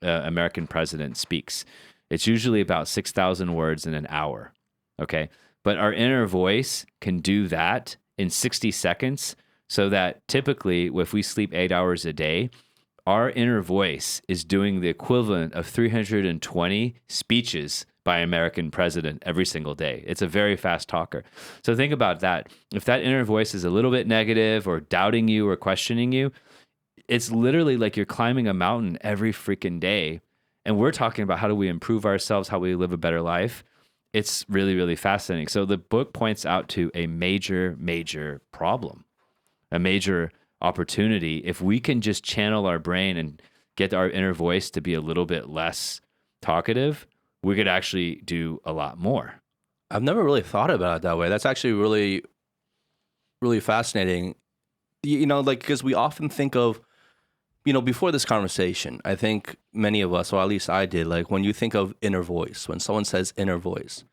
an American president speaks. It's usually about 6,000 words in an hour, okay? But our inner voice can do that in 60 seconds So that typically, if we sleep 8 hours a day, our inner voice is doing the equivalent of 320 speeches by an American president every single day. It's a very fast talker. So think about that. If that inner voice is a little bit negative or doubting you or questioning you, it's literally like you're climbing a mountain every freaking day. And we're talking about how do we improve ourselves, how we live a better life. It's really, really fascinating. So the book points out to a major, major problem, a major opportunity. If we can just channel our brain and get our inner voice to be a little bit less talkative, we could actually do a lot more. I've never really thought about it that way. That's actually really, really fascinating. You know, like, because we often think of, you know, before this conversation, I think many of us, or at least I did, like when you think of inner voice, when someone says inner voice,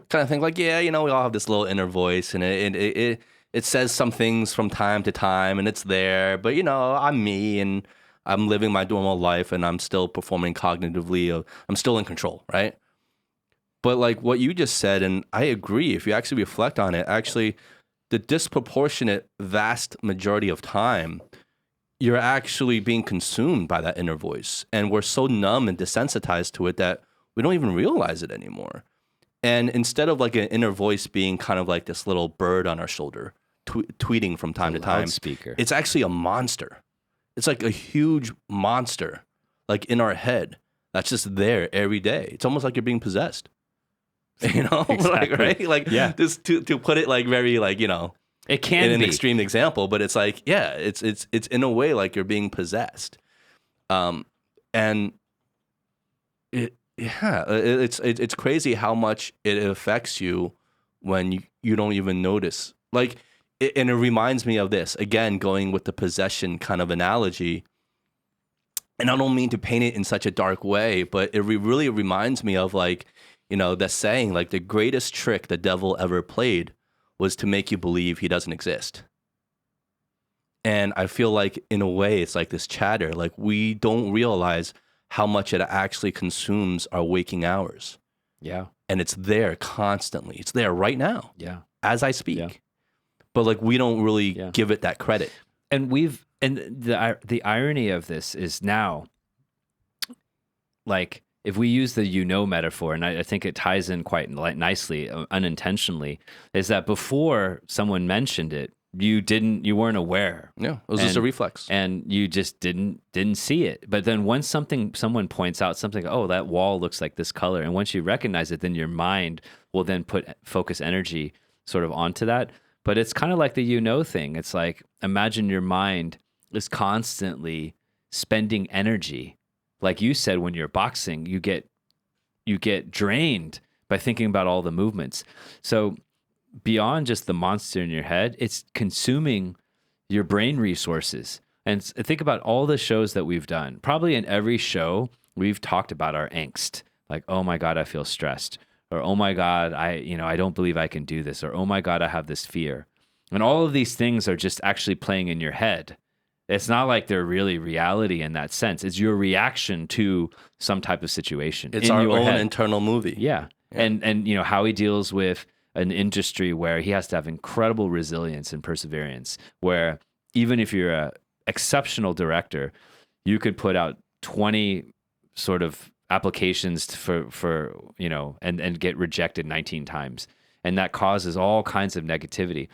kind of think like, yeah, you know, we all have this little inner voice and it says some things from time to time and it's there, but you know, I'm me and I'm living my normal life and I'm still performing cognitively. I'm still in control, right? But like what you just said, and I agree, if you actually reflect on it, actually the disproportionate vast majority of time, you're actually being consumed by that inner voice. And we're so numb and desensitized to it that we don't even realize it anymore. And instead of like an inner voice being kind of like this little bird on our shoulder, tweeting from time to time, Speaker. it's actually a monster. It's like a huge monster, like in our head, that's just there every day. It's almost like you're being possessed. You know, Exactly. like, right? Like, Yeah. just to put it like very like, you know, It can in an be. extreme example, but it's like, yeah, it's in a way like you're being possessed. And it's crazy how much it affects you when you don't even notice. Like, and it reminds me of this, again, going with the possession kind of analogy. And I don't mean to paint it in such a dark way, but it really reminds me of like, you know, the saying, like the greatest trick the devil ever played was to make you believe he doesn't exist. And I feel like in a way, it's like this chatter, like we don't realize how much it actually consumes our waking hours. Yeah. And it's there constantly. It's there right now Yeah. as I speak. Yeah. But like we don't really Yeah. give it that credit. And the irony of this is now, like, if we use the metaphor, and I think it ties in quite nicely, unintentionally, is that before someone mentioned it, you weren't aware. Yeah, it was just a reflex. And you just didn't see it. But then once someone points out something, oh, that wall looks like this color, and once you recognize it, then your mind will then focus energy sort of onto that. But it's kind of like the thing. It's like, imagine your mind is constantly spending energy. Like you said, when you're boxing, you get drained by thinking about all the movements. So beyond just the monster in your head, it's consuming your brain resources. And think about all the shows that we've done. Probably in every show, we've talked about our angst. Like, oh my God, I feel stressed. Or, oh my God, I don't believe I can do this. Or, oh my God, I have this fear. And all of these things are just actually playing in your head. It's not like they're really reality in that sense. It's your reaction to some type of situation. It's in our your own head. internal movie. Yeah. And you know how he deals with an industry where he has to have incredible resilience and perseverance, where even if you're a exceptional director, you could put out 20 sort of applications for you know, and get rejected 19 times. And that causes all kinds of negativity.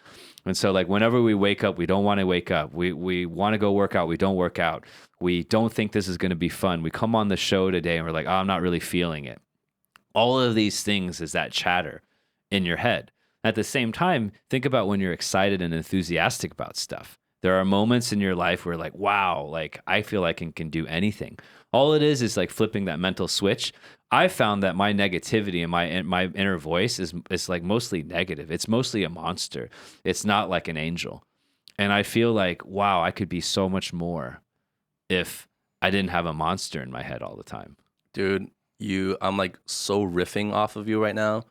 And so like whenever we wake up, we don't want to wake up. We want to go work out. We don't work out. We don't think this is going to be fun. We come on the show today and we're like, oh, I'm not really feeling it. All of these things is that chatter in your head. At the same time, think about when you're excited and enthusiastic about stuff. There are moments in your life where like, wow, like I feel like I can do anything. All it is like flipping that mental switch. I found that my negativity and my inner voice is like mostly negative. It's mostly a monster. It's not like an angel. And I feel like, wow, I could be so much more if I didn't have a monster in my head all the time. Dude, I'm like so riffing off of you right now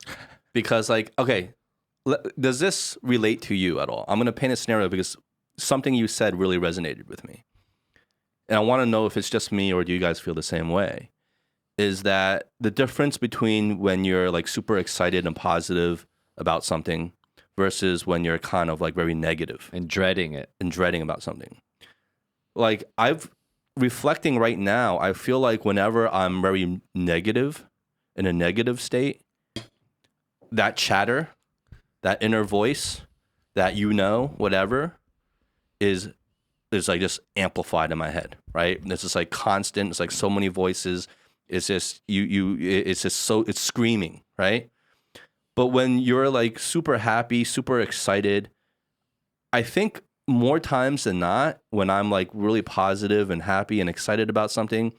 because like, okay, does this relate to you at all? I'm going to paint a scenario because something you said really resonated with me. And I want to know if it's just me or do you guys feel the same way, is that the difference between when you're like super excited and positive about something versus when you're kind of like very negative And dreading it. and dreading about something. Like I've reflecting right now, I feel like whenever I'm very negative, in a negative state, that chatter, that inner voice, that whatever, is like just amplified in my head, right? It's just like constant. It's like so many voices. It's just it's just so it's screaming, right? But when you're like super happy, super excited, I think more times than not, when I'm like really positive and happy and excited about something,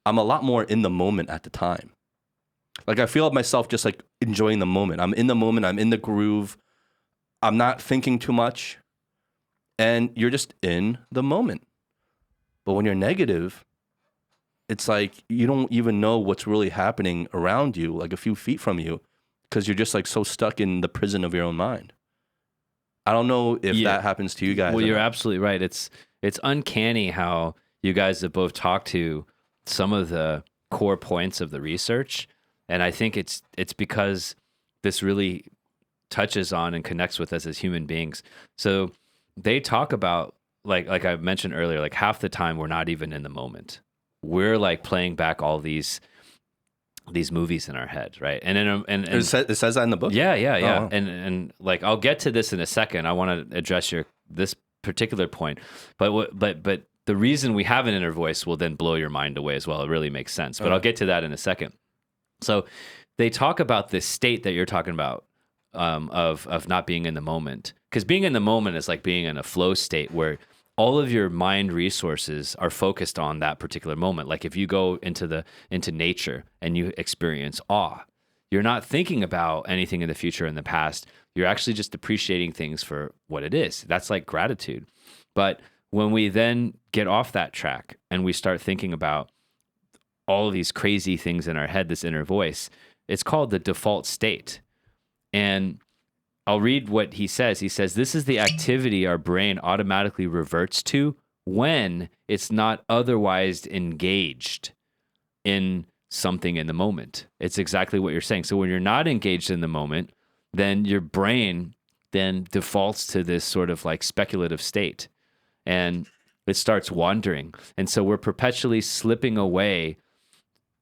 I'm a lot more in the moment at the time. Like I feel myself just like enjoying the moment. I'm in the moment. I'm in the groove. I'm not thinking too much. And you're just in the moment. But when you're negative, it's like you don't even know what's really happening around you, like a few feet from you, because you're just like so stuck in the prison of your own mind. I don't know if that happens to you guys. Well, you're absolutely right. It's uncanny how you guys have both talked to some of the core points of the research, and I think it's because this really touches on and connects with us as human beings. So they talk about like I mentioned earlier, like half the time we're not even in the moment. We're like playing back all these movies in our head, right? And it says that in the book. Yeah. Oh, wow. And like I'll get to this in a second. I want to address this particular point, but the reason we have an inner voice will then blow your mind away as well. It really makes sense, but I'll get to that in a second. So they talk about this state that you're talking about of not being in the moment, because being in the moment is like being in a flow state where all of your mind resources are focused on that particular moment. Like if you go into nature and you experience awe, you're not thinking about anything in the future and the past. You're actually just appreciating things for what it is. That's like gratitude. But when we then get off that track and we start thinking about all of these crazy things in our head, this inner voice, it's called the default state. And I'll read what he says. He says, this is the activity our brain automatically reverts to when it's not otherwise engaged in something in the moment. It's exactly what you're saying. So when you're not engaged in the moment, then your brain then defaults to this sort of like speculative state and it starts wandering. And so we're perpetually slipping away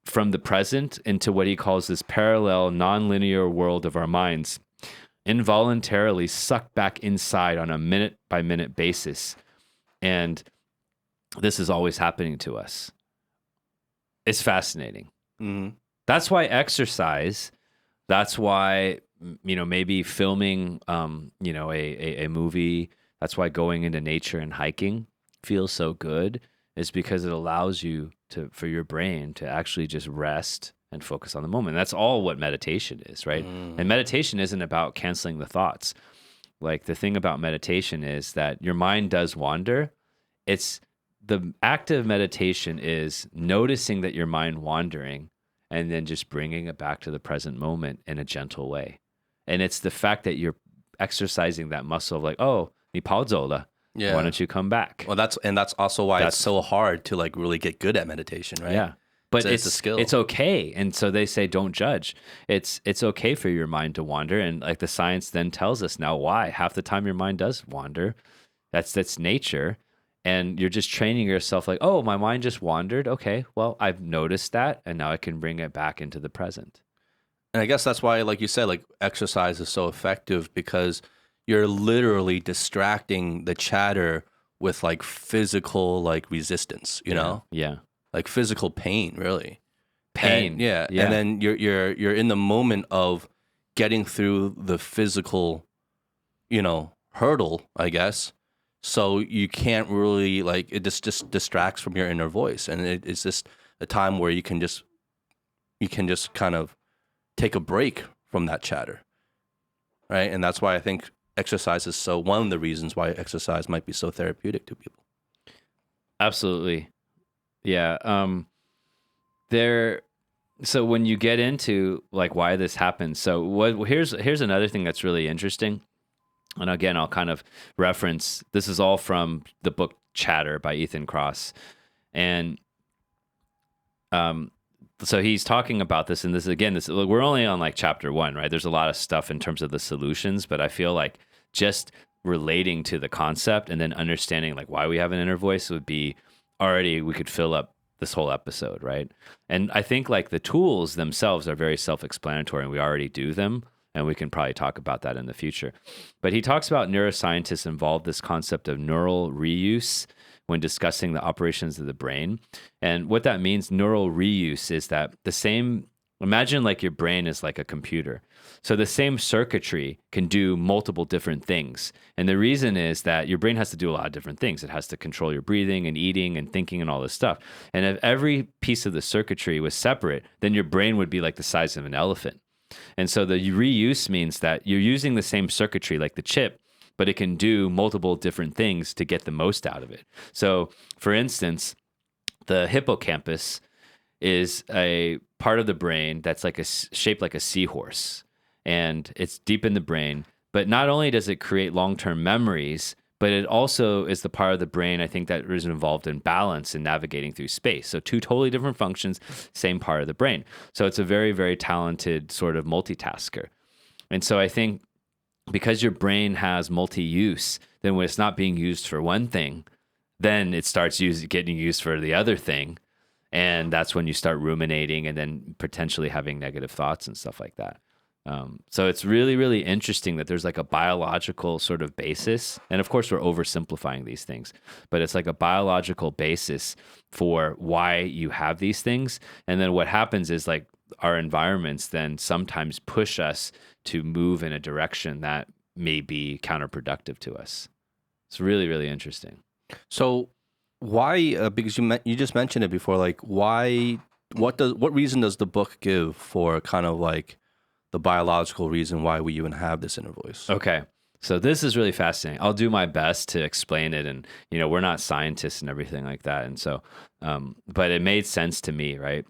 from the present into what he calls this parallel nonlinear world of our minds, involuntarily sucked back inside on a minute by minute basis. And this is always happening to us. It's fascinating. Mm-hmm. That's why exercise, that's why, maybe filming, a movie, that's why going into nature and hiking feels so good, is because it allows you for your brain to actually just rest and focus on the moment. That's all what meditation is, right? And meditation isn't about canceling the thoughts. Like the thing about meditation is that your mind does wander. It's the act of meditation is noticing that your mind wandering and then just bringing it back to the present moment in a gentle way. And it's the fact that you're exercising that muscle of like, oh, ni pao zou le. Yeah. Why don't you come back? Well, that's also why it's so hard to like really get good at meditation, right? Yeah. But it's a skill. It's okay. And so they say, don't judge. It's okay for your mind to wander. And like the science then tells us now why. Half the time your mind does wander. That's nature. And you're just training yourself like, oh, my mind just wandered. Okay, well, I've noticed that. And now I can bring it back into the present. And I guess that's why, like you said, like exercise is so effective because you're literally distracting the chatter with like physical like resistance, you know? Yeah. Like physical pain, really. Pain. And, yeah. And then you're in the moment of getting through the physical, hurdle, I guess. So you can't really like it just distracts from your inner voice. And it's just a time where you can just kind of take a break from that chatter. Right? And that's why I think exercise is one of the reasons why exercise might be so therapeutic to people. Absolutely. Yeah. So when you get into like why this happens, so here's another thing that's really interesting. And again, I'll kind of reference, this is all from the book Chatter by Ethan Kross. And so he's talking about this, and this again, look, we're only on like chapter 1, right? There's a lot of stuff in terms of the solutions, but I feel like just relating to the concept and then understanding like why we have an inner voice would be already, we could fill up this whole episode, right? And I think like the tools themselves are very self-explanatory, and we already do them, and we can probably talk about that in the future. But he talks about neuroscientists involve this concept of neural reuse when discussing the operations of the brain. And what that means, neural reuse, is that imagine like your brain is like a computer. So the same circuitry can do multiple different things. And the reason is that your brain has to do a lot of different things. It has to control your breathing and eating and thinking and all this stuff. And if every piece of the circuitry was separate, then your brain would be like the size of an elephant. And so the reuse means that you're using the same circuitry, like the chip, but it can do multiple different things to get the most out of it. So, for instance, the hippocampus is a part of the brain that's like shaped like a seahorse, and it's deep in the brain. But not only does it create long-term memories, but it also is the part of the brain, I think, that is involved in balance and navigating through space. So 2 totally different functions, same part of the brain. So it's a very, very talented sort of multitasker. And so I think because your brain has multi-use, then when it's not being used for one thing, then it starts getting used for the other thing. And that's when you start ruminating and then potentially having negative thoughts and stuff like that. So it's really, really interesting that there's like a biological sort of basis. And of course, we're oversimplifying these things, but it's like a biological basis for why you have these things. And then what happens is like our environments then sometimes push us to move in a direction that may be counterproductive to us. It's really, really interesting. So why, because you just mentioned it before, like why, what reason does the book give for kind of like the biological reason why we even have this inner voice? Okay. So this is really fascinating. I'll do my best to explain it. And, we're not scientists and everything like that. And so, but it made sense to me, right?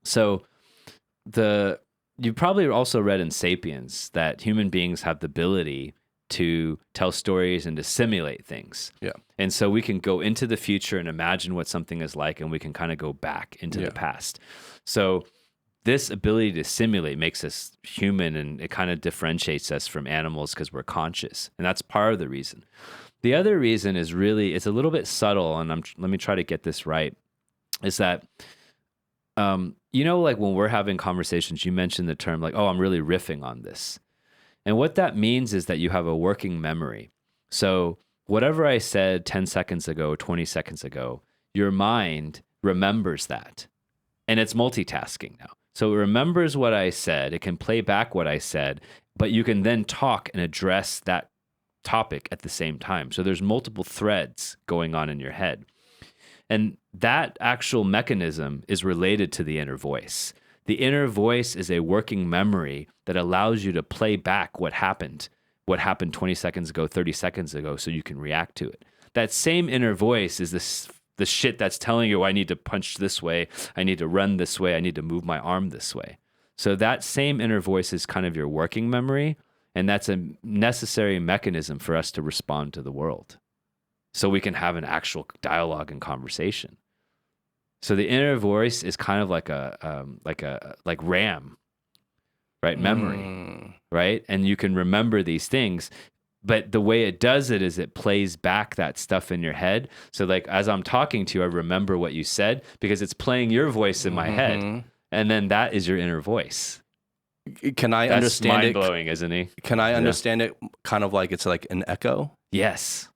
So you probably also read in Sapiens that human beings have the ability to tell stories and to simulate things. Yeah. And so we can go into the future and imagine what something is like, and we can kind of go back into the past. So this ability to simulate makes us human, and it kind of differentiates us from animals because we're conscious. And that's part of the reason. The other reason is really, it's a little bit subtle, and let me try to get this right, is that, like when we're having conversations, you mentioned the term like, oh, I'm really riffing on this. And what that means is that you have a working memory. So whatever I said 10 seconds ago, 20 seconds ago, your mind remembers that. And it's multitasking now. So it remembers what I said. It can play back what I said, but you can then talk and address that topic at the same time. So there's multiple threads going on in your head. And that actual mechanism is related to the inner voice. The inner voice is a working memory that allows you to play back what happened 20 seconds ago, 30 seconds ago, so you can react to it. That same inner voice is the shit that's telling you, I need to punch this way, I need to run this way, I need to move my arm this way. So that same inner voice is kind of your working memory, and that's a necessary mechanism for us to respond to the world. So we can have an actual dialogue and conversation. So the inner voice is kind of like like RAM, right? Memory, right? And you can remember these things, but the way it does it is it plays back that stuff in your head. So like as I'm talking to you, I remember what you said because it's playing your voice in my head, and then that is your inner voice. Can I That's understand it? mind-blowing, isn't he? Can I understand it kind of like it's like an echo? Yes.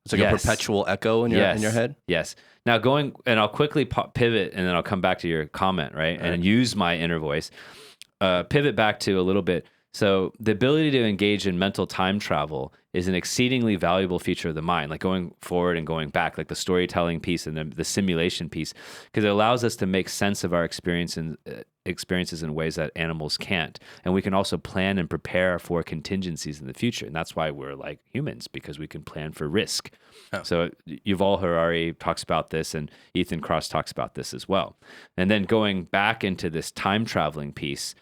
It's like a perpetual echo in your head? Yes. Now and I'll quickly pivot, and then I'll come back to your comment, right? And use my inner voice. Pivot back to a little bit. So the ability to engage in mental time travel is an exceedingly valuable feature of the mind, like going forward and going back, like the storytelling piece and the simulation piece, because it allows us to make sense of our experiences in ways that animals can't. And we can also plan and prepare for contingencies in the future. And that's why we're like humans, because we can plan for risk. Oh. So Yuval Harari talks about this, and Ethan Kross talks about this as well. And then going back into this time traveling piece,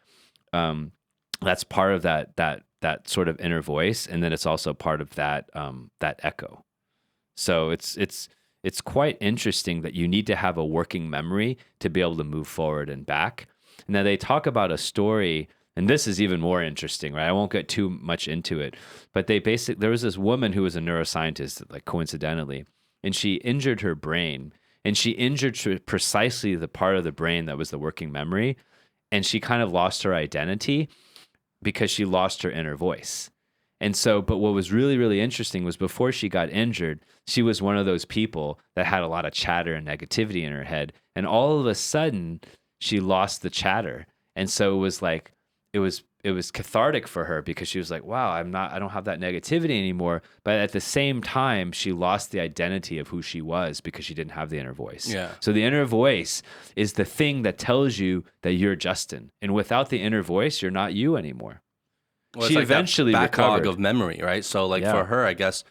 that's part of that sort of inner voice, and then it's also part of that echo. So it's it's quite interesting that you need to have a working memory to be able to move forward and back. Now they talk about a story, and this is even more interesting, right? I won't get too much into it, but there was this woman who was a neuroscientist, like coincidentally, and she injured her brain, and she injured precisely the part of the brain that was the working memory, and she kind of lost her identity because she lost her inner voice. And so, but what was really, really interesting was before she got injured, she was one of those people that had a lot of chatter and negativity in her head. And all of a sudden, she lost the chatter. And so it was like, it was cathartic for her because she was like, wow, I don't have that negativity anymore. But at the same time, she lost the identity of who she was because she didn't have the inner voice. Yeah. So the inner voice is the thing that tells you that you're Justin. And without the inner voice, you're not you anymore. Well, She it's like that eventually backlog recovered. of memory, right? So like Yeah. for her, I guess,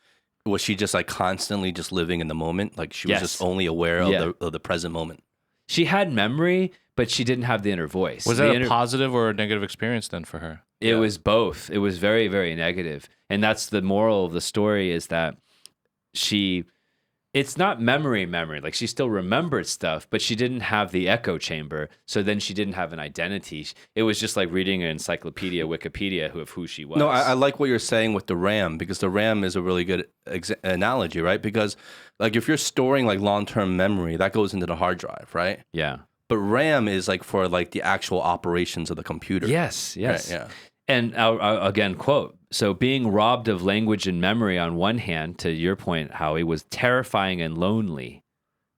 was she just like constantly just living in the moment? Like she was Yes. just only aware of Yeah. the present moment. She had memory, but she didn't have the inner voice. Was The that inner- a positive or a negative experience then for her? It was both. It was very, very negative. And that's the moral of the story is that it's not memory. Like she still remembered stuff, but she didn't have the echo chamber. So then she didn't have an identity. It was just like reading an encyclopedia, Wikipedia of who she was. No, I like what you're saying with the RAM because the RAM is a really good analogy, right? Because like if you're storing like long-term memory, that goes into the hard drive, right? Yeah. But RAM is like for like the actual operations of the computer. Yes. Yes. Right, yeah. And I'll again quote, so being robbed of language and memory on one hand, to your point, Howie, was terrifying and lonely,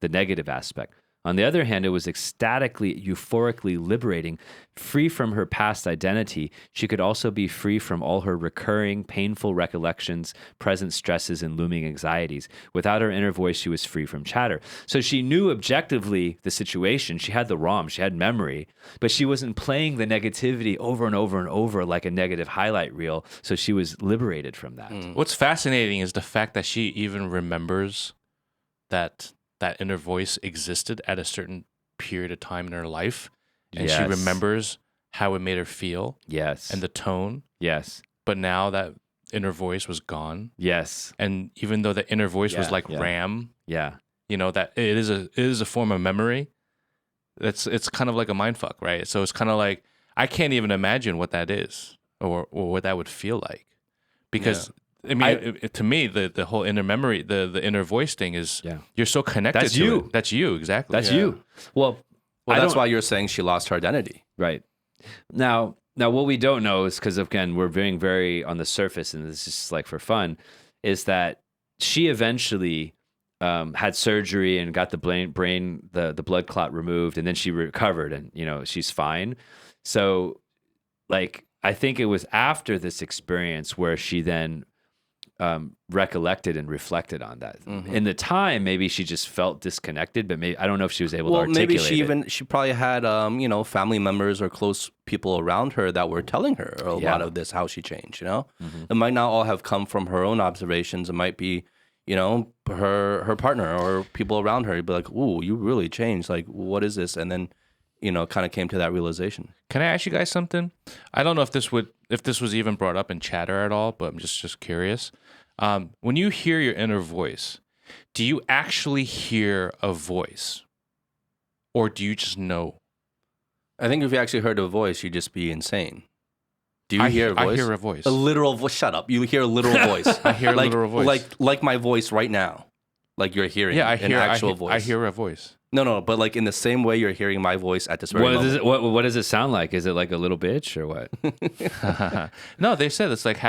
the negative aspect. On the other hand, it was ecstatically, euphorically liberating. Free from her past identity, she could also be free from all her recurring, painful recollections, present stresses, and looming anxieties. Without her inner voice, she was free from chatter. So she knew objectively the situation. She had the ROM, she had memory, but she wasn't playing the negativity over and over and over like a negative highlight reel. So she was liberated from that. What's fascinating is the fact that she even remembers that inner voice existed at a certain period of time in her life. And she Yes. remembers how it made her feel Yes. and the tone. Yes. But now that inner voice was gone. Yes. And even though the inner voice was Yeah, like yeah. RAM, Yeah. you know, that it is a form of memory. It's kind of like a mind fuck, right? So it's kind of like I can't even imagine what that is or what that would feel like. Because I mean, to me, the whole inner memory, the inner voice thing is you're so connected That's to you. it. That's you, exactly. That's Yeah. you. Well, That's why you're saying she lost her identity. Right. Now, what we don't know is because, again, we're being very on the surface, and this is just like for fun, is that she eventually had surgery and got the the blood clot removed, and then she recovered, and she's fine. So, like, I think it was after this experience where she then recollected and reflected on that. Mm-hmm. In the time, maybe she just felt disconnected, but maybe I don't know if she was able to articulate maybe it. she probably had family members or close people around her that were telling her a lot of this, how she changed. It might not all have come from her own observations. It might be her partner or people around her. You'd be like, "Ooh, you really changed. Like, what is this?" And then kind of came to that realization. Can I ask you guys something? I don't know if this was even brought up in chatter at all, but I'm just curious. When you hear your inner voice, do you actually hear a voice, or do you just know? I think if you actually heard a voice, you'd just be insane. Do you hear a voice? I hear a voice. A literal voice. Shut up. You hear a literal voice. I hear a literal voice. Like my voice right now. Like you're hearing an actual voice. I hear a voice. No, but like in the same way you're hearing my voice at this very moment. What does it sound like? Is it like a little bitch or what? No, they said it's like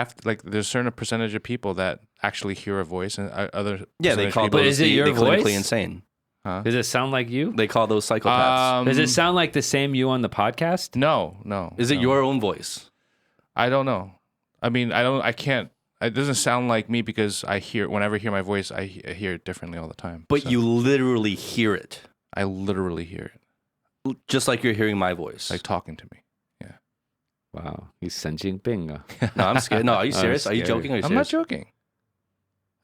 there's a certain percentage of people that actually hear a voice, and other They call But those is it your the clinically voice? insane. Does it sound like you? They call those psychopaths. Does it sound like the same you on the podcast? No. Is it your own voice? I don't know. I mean, I can't. It doesn't sound like me because whenever I hear my voice, I hear it differently all the time. But So you literally hear it. I literally hear it, Just like you're hearing my voice. like talking to me. Yeah. Wow, he's Senjing Bing. No, I'm scared. No, are you I'm serious? Are you scared. joking? Or are you I'm not serious? joking.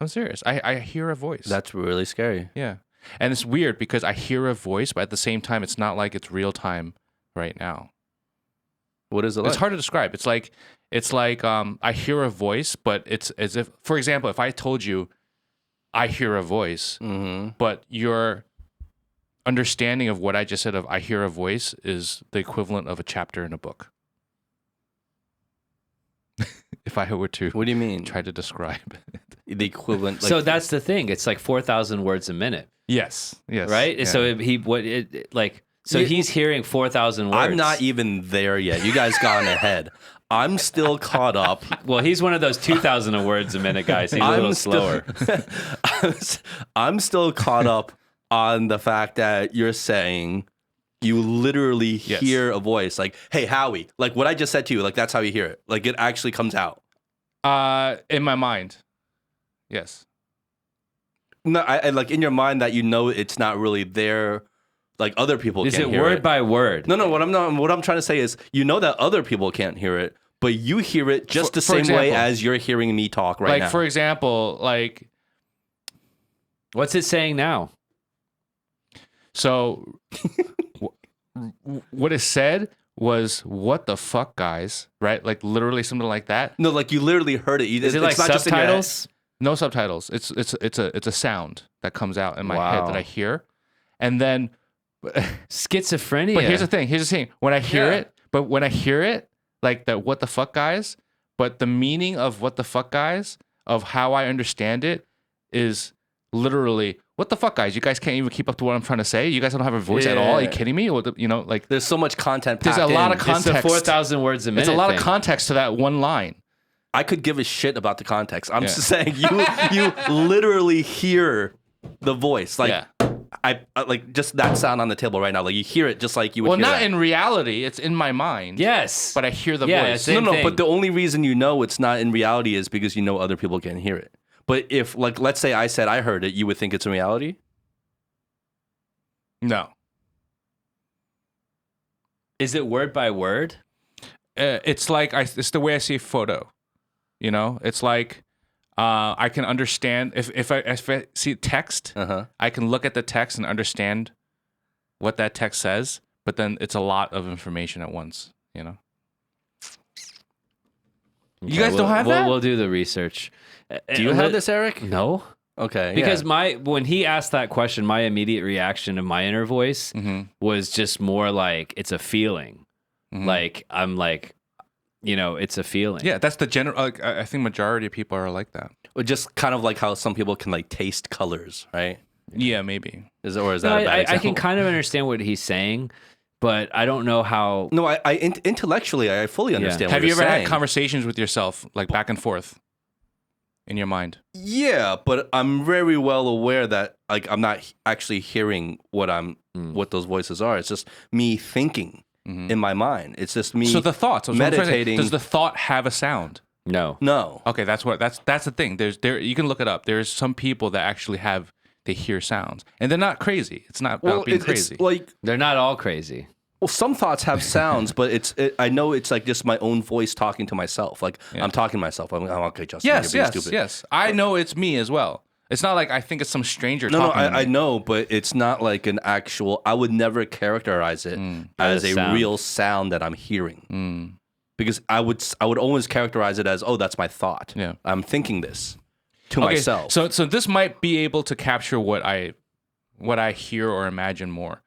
I'm serious. I hear a voice. That's really scary. Yeah. And it's weird because I hear a voice, but at the same time, it's not like it's real time right now. What is it like? It's hard to describe. It's like I hear a voice, but it's as if, for example, if I told you I hear a voice, but your understanding of what I just said of I hear a voice is the equivalent of a chapter in a book. If I were to What do you mean? try to describe it. The equivalent. Like, So that's the thing. It's like 4,000 words a minute, Yes. right? Yeah. So he's hearing 4,000 words. I'm not even there yet. You guys gotten ahead. I'm still caught up. Well, he's one of those 2,000 words a minute guys. He's a little slower. I'm still caught up on the fact that you're saying you literally hear a voice like, hey, Howie, like what I just said to you, like that's how you hear it. Like it actually comes out. In my mind. Yes. No, I like in your mind that you know it's not really there. Like other people Is can't it hear word by word? No, what I'm trying to say is you know that other people can't hear it, but you hear it just the same way as you're hearing me talk right now. Like for example, like What's it saying now? so what it said was what the fuck guys, right? Like literally something like that. No, like you literally heard it. Is it like it's not just in your head. subtitles? No subtitles. It's a sound that comes out in my head that Wow. I hear. And then Schizophrenia. But here's the thing. When I hear it, like the what the fuck guys, but the meaning of what the fuck guys, of how I understand it is literally what the fuck guys. You guys can't even keep up to what I'm trying to say. You guys don't have a voice at all. Are you kidding me? Or like There's so much content. there's a lot of It's context. the 4,000 words a minute. There's a lot thing. of context to that one line. I could give a shit about the context. I'm just saying you literally hear the voice. Like I like just that sound on the table right now. Like you hear it just like you would Well, hear not that. in reality. It's in my mind. Yes. But I hear the Yeah, voice. same No, thing. but the only reason you know it's not in reality is because you know other people can hear it. But if like let's say I said I heard it, you would think it's in reality? No. Is it word by word? It's like it's the way I see a photo. You know, it's like I can understand if I see text, I can look at the text and understand what that text says. But then it's a lot of information at once. You know. You guys don't have that? We'll do the research. Do you have this, Eric? No. Okay. Because when he asked that question, my immediate reaction of my inner voice was just more like it's a feeling. Like I'm like, it's a feeling. Yeah, that's the general. I think majority of people are like that. Or just kind of like how some people can like taste colors, right? Yeah, maybe. Is that a bad I example? can kind of understand what he's saying, but I don't know how. No, intellectually I fully understand. Have what you you're ever saying. had conversations with yourself, like back and forth, in your mind? Yeah, but I'm very well aware that like I'm not actually hearing what those voices are. It's just me thinking in my mind. It's just me. So the thoughts. meditating. Does the thought have a sound? No. No. Okay, that's the thing. You can look it up. There's some people that actually they hear sounds, and they're not crazy. It's not about being crazy. It's like They're not all crazy. well, some thoughts have sounds, but I know it's like just my own voice talking to myself. Like I'm talking to myself. I'm okay, Justin. Yes, you're being stupid. yes. I know it's me as well. It's not like I think it's some stranger No, talking. to me. I know, but it's not like an actual. I would never characterize it as a sound. real sound that I'm hearing, because I would always characterize it as, oh, that's my thought. Yeah. I'm thinking this to myself. So this might be able to capture what I hear or imagine more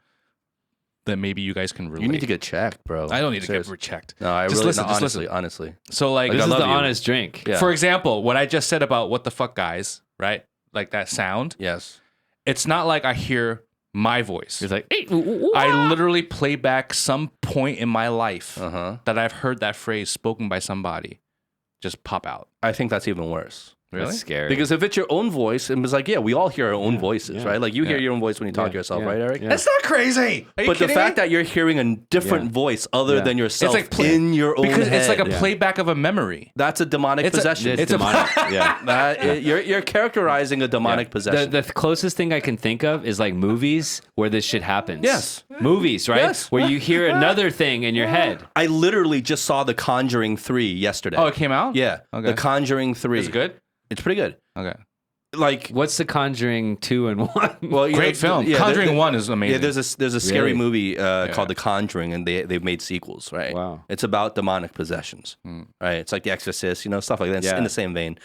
than maybe you guys can relate. you need to get checked, bro. I don't need to Seriously. get checked. No, I Just really listen, no, just honestly, listen. honestly. So like, Like, This I is love the you. honest drink. Yeah. for example, what I just said about what the fuck guys, right? Like that sound. Yes. It's not like I hear my voice. It's like, hey, I literally play back some point in my life Uh-huh. that I've heard that phrase spoken by somebody just pop out. I think that's even worse. That's scary. Because if it's your own voice, it was like, yeah, we all hear our own voices, right? Like you hear your own voice when you talk to yourself, right, Eric? Yeah. not crazy. Are you But the kidding fact me? that you're hearing a different voice other than yourself in your own because head, it's like a playback of a memory. that's a demonic possession. It's demonic. Yeah. You're characterizing a demonic possession. The closest thing I can think of is like movies where this shit happens. Yes. Movies, right? Yes. Where you hear another thing in your head. I literally just saw The Conjuring 3 yesterday. Oh, it came out? Yeah. Okay. The Conjuring 3. Is it good? It's pretty good. Okay. Like, What's The Conjuring 2 and 1? well, you Great film. Conjuring 1 is amazing. Yeah, there's a scary Really? movie called The Conjuring, and they've made sequels, right? Wow. It's about demonic possessions, right? It's like The Exorcist, stuff like that. It's Yeah. in the same vein.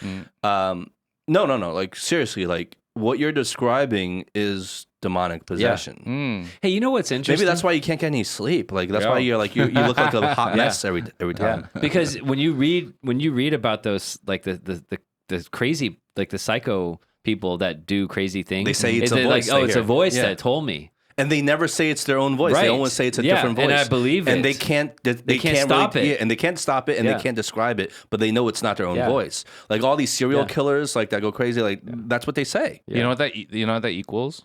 No. Like seriously, like what you're describing is demonic possession. Hey, you know what's interesting? Maybe that's why you can't get any sleep. Like that's why you're like you look like a hot mess every time. Because when you read about those like the crazy like the psycho people that do crazy things, They say it's a voice. Like, it's a hear. voice that told me. And they never say it's their own voice. Right. They always say it's a different voice. And I believe it. And they can't stop it. and they can't stop it and they can't describe it, but they know it's not their own voice. Like all these serial killers like that go crazy, like that's what they say. You know what that equals?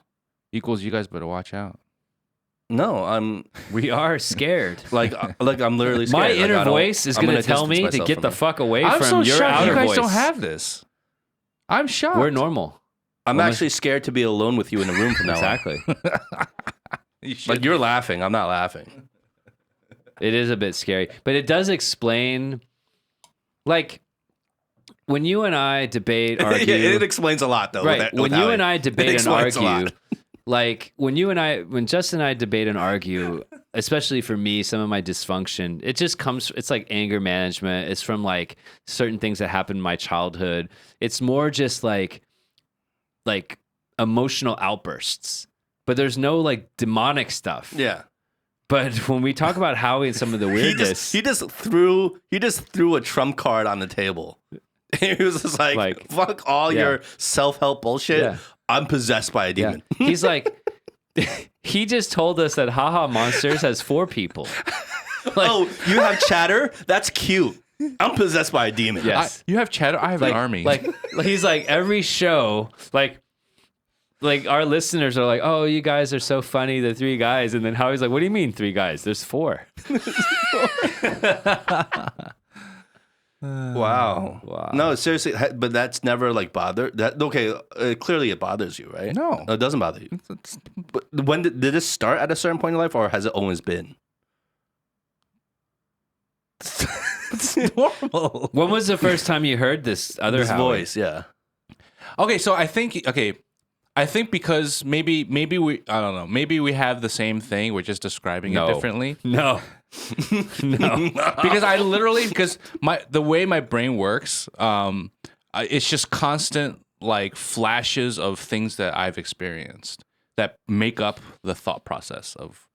Equals you guys better watch out. No, we are scared. like I'm literally scared. My Like, inner I don't- voice is I'm going gonna to tell me distance to myself get from the it. fuck away I'm from so your shocked outer you guys voice. don't have this. I'm shocked. We're normal. I'm actually scared to be alone with you in a room from now on. Exactly. Like you're laughing, I'm not laughing. It is a bit scary, but it does explain, like, when you and I debate, argue. Yeah, it explains a lot, though. Right. When you and I debate and explains a argue, lot. like when Justin and I debate and argue, especially for me, some of my dysfunction, it just comes, it's like anger management. It's from like certain things that happened in my childhood. It's more just like emotional outbursts, but there's no like demonic stuff. Yeah. But when we talk about Howie and some of the weirdness, he just threw a trump card on the table. He was just like fuck all your self-help bullshit. Yeah. I'm possessed by a demon. He's like, he just told us that Haha Monsters has 4 people. Like, oh, you have chatter? That's cute. I'm possessed by a demon. yes. You have chatter. I have an army. Like he's like every show, like our listeners are like, oh, you guys are so funny, the 3 guys, and then Howie's like, what do you mean 3 guys? There's 4. Wow. No, seriously, but that's never like bothered. That okay? Clearly, it bothers you, right? No. It doesn't bother you. But when did this start at a certain point in life, or has it always been? It's normal. When was the first time you heard this other Howie? Voice, yeah. Okay, so I think because maybe we I don't know, maybe we have the same thing, we're just describing it differently. No. No. Because the way my brain works, it's just constant like flashes of things that I've experienced that make up the thought process of.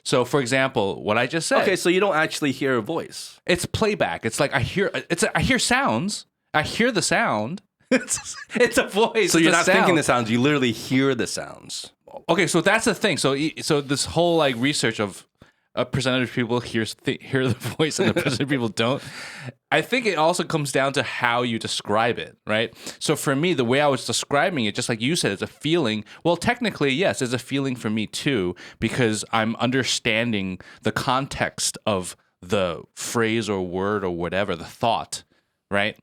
So, for example, what I just said. Okay, so you don't actually hear a voice. It's playback. It's like I hear sounds. I hear the sound. It's a voice. So you're not sound. thinking the sounds. You literally hear the sounds. Okay, so that's the thing. So this whole like research of a percentage of people hear the voice and a percentage of people don't. I think it also comes down to how you describe it, right? So for me, the way I was describing it, just like you said, it's a feeling. Well, technically, yes, it's a feeling for me too, because I'm understanding the context of the phrase or word or whatever, the thought, right?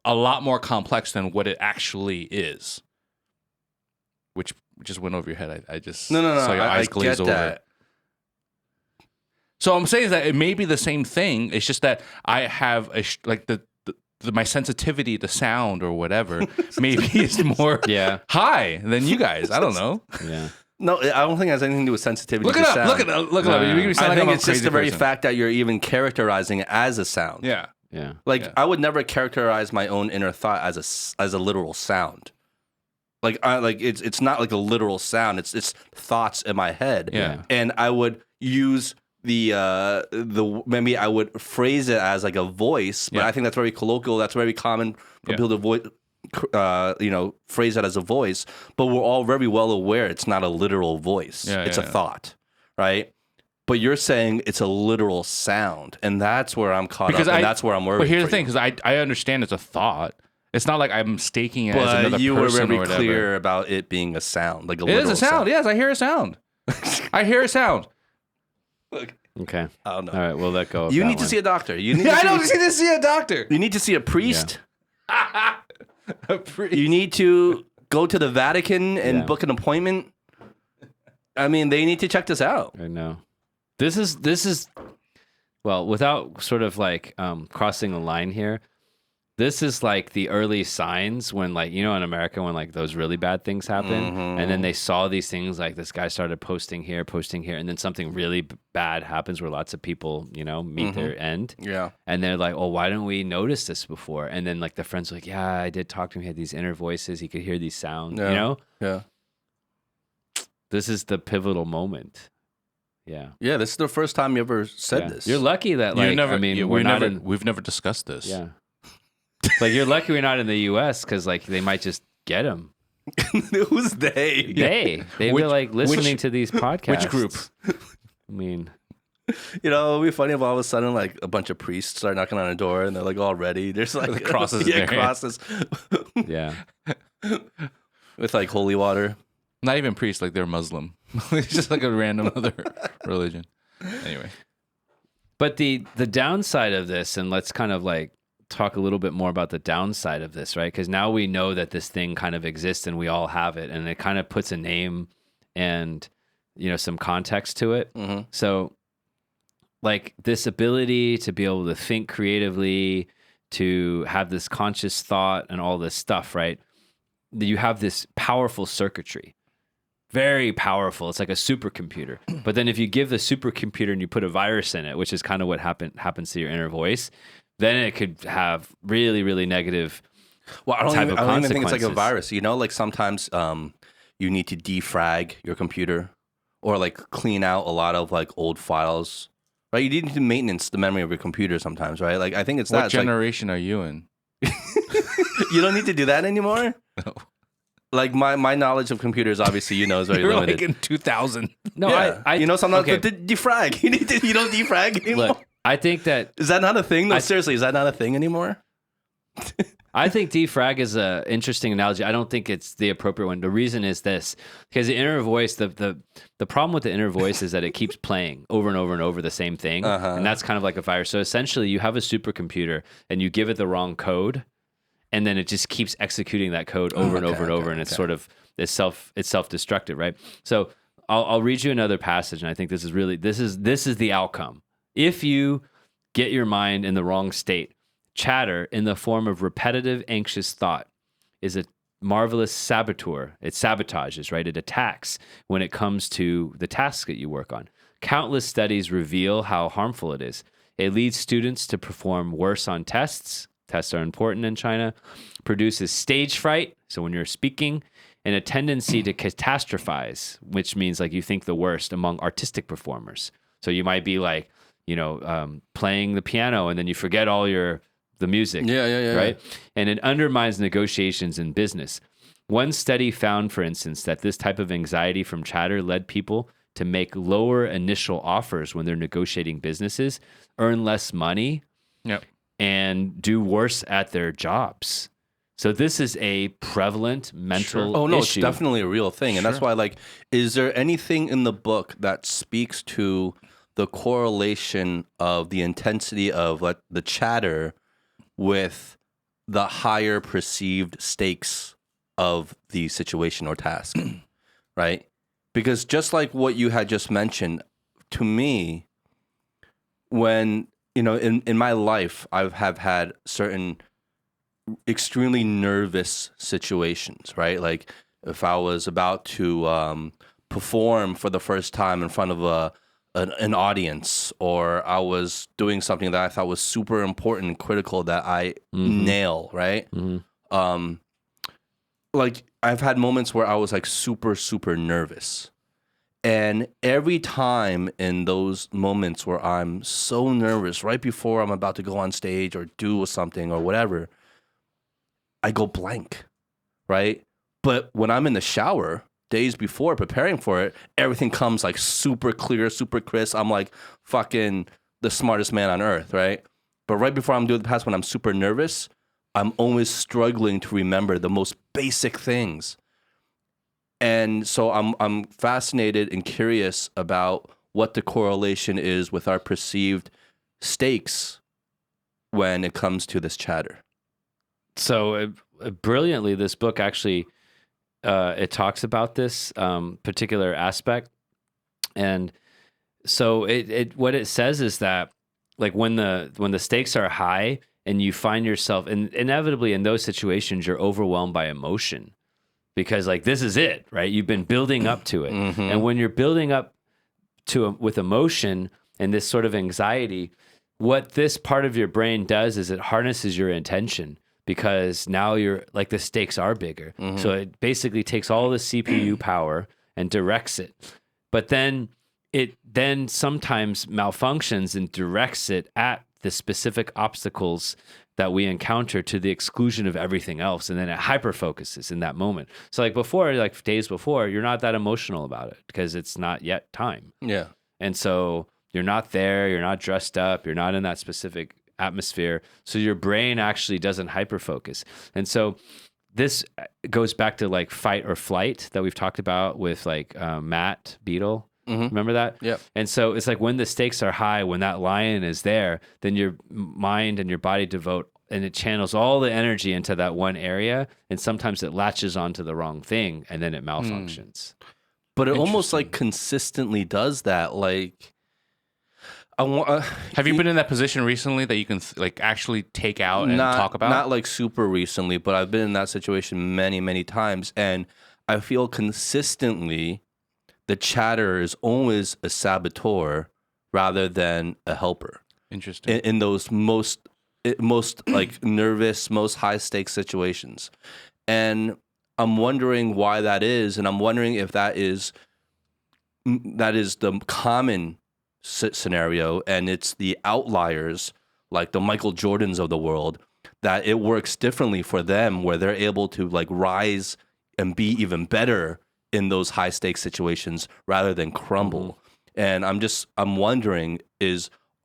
A lot more complex than what it actually is. Which just went over your head. I just No. saw your eyes I glaze get over. that. So I'm saying that it may be the same thing. It's just that I have my sensitivity to sound or whatever maybe is more high than you guys. I don't know. Yeah. No, I don't think it has anything to do with sensitivity. Look it to up. sound. Look it up. Look it up. You sound I like think I'm it's a just crazy the very person. fact that you're even characterizing it as a sound. Yeah. Yeah. Like I would never characterize my own inner thought as a literal sound. Like it's not like a literal sound. It's thoughts in my head. Yeah. And I would use the maybe I would phrase it as like a voice, but I think that's very colloquial. That's very common for people to phrase it as a voice. But we're all very well aware it's not a literal voice. It's a thought, right? But you're saying it's a literal sound, and that's where I'm caught up, and that's where I'm worried. But here's the for thing, you. because I understand it's a thought. It's not like I'm mistaking it as But another you were person very or whatever. clear about it being a sound, like a It literal is a sound. Yes, I hear a sound. I hear a sound. Okay. I don't know. All right, we'll let go of You that need to one. see a doctor. You need I to don't need to see a doctor. You need to see a priest. A priest. You need to go to the Vatican and book an appointment. I mean, they need to check this out. I know. This is well, without sort of like crossing the line here, This is like the early signs when, like, in America, when like those really bad things happen, and then they saw these things, like this guy started posting here, and then something really bad happens where lots of people, meet their end. Yeah. And they're like, oh, why didn't we notice this before? And then like the friend's like, yeah, I did talk to him. He had these inner voices. He could hear these sounds, Yeah. This is the pivotal moment. Yeah. Yeah, this is the first time you ever said this. You're lucky that, like, we've never discussed this. Yeah. Like, you're lucky we're not in the U.S. because, like, they might just get him. Who's they? They were, like, listening to these podcasts. Which group? I mean, It'd be funny if all of a sudden, like, a bunch of priests start knocking on a door and they're, like, all ready. There's, like, crosses. Yeah, crosses. yeah. With, like, holy water. Not even priests, like they're Muslim. It's just like a random other religion. Anyway. But the downside of this, and let's kind of, like, talk a little bit more about the downside of this, right? Because now we know that this thing kind of exists and we all have it, and it kind of puts a name and some context to it. Mm-hmm. So, like, this ability to be able to think creatively, to have this conscious thought and all this stuff, right? You have this powerful circuitry, very powerful. It's like a supercomputer. But then if you give the supercomputer and you put a virus in it, which is kind of what happens to your inner voice, then it could have really, really negative. Well, I don't even think it's like a consequences. virus. Like sometimes you need to defrag your computer or like clean out a lot of like old files, right? You need to maintenance the memory of your computer sometimes, right? Like I think it's What that. It's generation are you in? you don't need to do that anymore. No. Like my knowledge of computers, obviously, is very You're limited. like in 2000. No, Yeah. I sometimes okay. defrag. You don't defrag anymore. Look, I think that Is that not a thing? No, seriously, is that not a thing anymore? I think defrag is an interesting analogy. I don't think it's the appropriate one. The reason is this, because the inner voice, the problem with the inner voice is that it keeps playing over and over and over the same thing. And that's kind of like a virus. So essentially you have a supercomputer and you give it the wrong code, and then it just keeps executing that code over and over and over. And it's sort of, it's self-destructive, right? So I'll read you another passage. And I think this is the outcome. If you get your mind in the wrong state, chatter in the form of repetitive, anxious thought is a marvelous saboteur. It sabotages, right? It attacks when it comes to the tasks that you work on. Countless studies reveal how harmful it is. It leads students to perform worse on tests. Tests are important in China. Produces stage fright, so when you're speaking, and a tendency to catastrophize, which means like you think the worst among artistic performers. So you might be like, playing the piano and then you forget all the music. Yeah. Right? And it undermines negotiations in business. One study found, for instance, that this type of anxiety from chatter led people to make lower initial offers when they're negotiating businesses, earn less money, and do worse at their jobs. So this is a prevalent mental issue. Oh, no, it's definitely a real thing. And that's why, like, is there anything in the book that speaks to the correlation of the intensity of like the chatter with the higher perceived stakes of the situation or task, right? Because just like what you had just mentioned, to me, when, in my life, I have had certain extremely nervous situations, right? Like if I was about to perform for the first time in front of an audience, or I was doing something that I thought was super important and critical that I nail, right? Like I've had moments where I was like super, super nervous. And every time in those moments where I'm so nervous, right before I'm about to go on stage or do something or whatever, I go blank, right? But when I'm in the shower, days before preparing for it, everything comes like super clear, super crisp. I'm like fucking the smartest man on earth, right? But right before I'm doing the past, when I'm super nervous, I'm always struggling to remember the most basic things. And so I'm fascinated and curious about what the correlation is with our perceived stakes when it comes to this chatter. So brilliantly, this book actually it talks about this particular aspect, and so it what it says is that like when the stakes are high, and you find yourself, and inevitably in those situations, you're overwhelmed by emotion because like this is it, right? You've been building up to it, and when you're building up with emotion and this sort of anxiety, what this part of your brain does is it harnesses your intention because now you're like the stakes are bigger. So it basically takes all the CPU power and directs it. But then it then sometimes malfunctions and directs it at the specific obstacles that we encounter to the exclusion of everything else. And then it hyper focuses in that moment. So like before, like days before, you're not that emotional about it because it's not yet time. Yeah. And so you're not there, you're not dressed up, you're not in that specific atmosphere. So your brain actually doesn't hyper focus. And so this goes back to like fight or flight that we've talked about with like Matt Beadle. Remember that? Yep. And so it's like when the stakes are high, when that lion is there, then your mind and your body devote and it channels all the energy into that one area. And sometimes it latches onto the wrong thing and then it malfunctions. But it almost like consistently does that. Like, have you been in that position recently that you can like actually take out and talk about? Not like super recently, but I've been in that situation many, many times. And I feel consistently the chatter is always a saboteur rather than a helper. Interesting. In those most like nervous, most high stakes situations. And I'm wondering why that is. And I'm wondering if that is the common scenario and it's the outliers like the Michael Jordans of the world that it works differently for them where they're able to like rise and be even better in those high stakes situations rather than crumble. And I'm wondering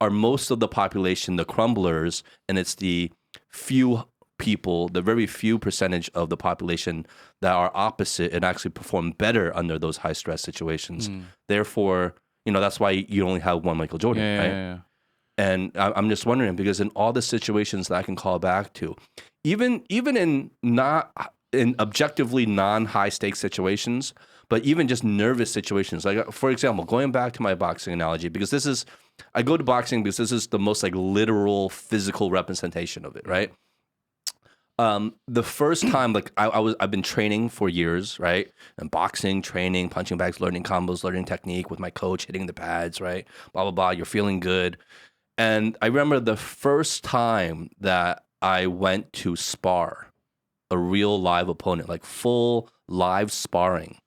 are most of the population the crumblers and it's the few people, the very few percentage of the population that are opposite and actually perform better under those high stress situations. Therefore, that's why you only have one Michael Jordan, right? Yeah. And I'm just wondering because in all the situations that I can call back to, even in objectively non-high stakes situations, but even just nervous situations, like for example, going back to my boxing analogy, because I go to boxing because this is the most like literal physical representation of it, right? The first time, like I've been training for years, right? And boxing, training, punching bags, learning combos, learning technique with my coach, hitting the pads, right? Blah, blah, blah. You're feeling good. And I remember the first time that I went to spar a real live opponent, like full live sparring.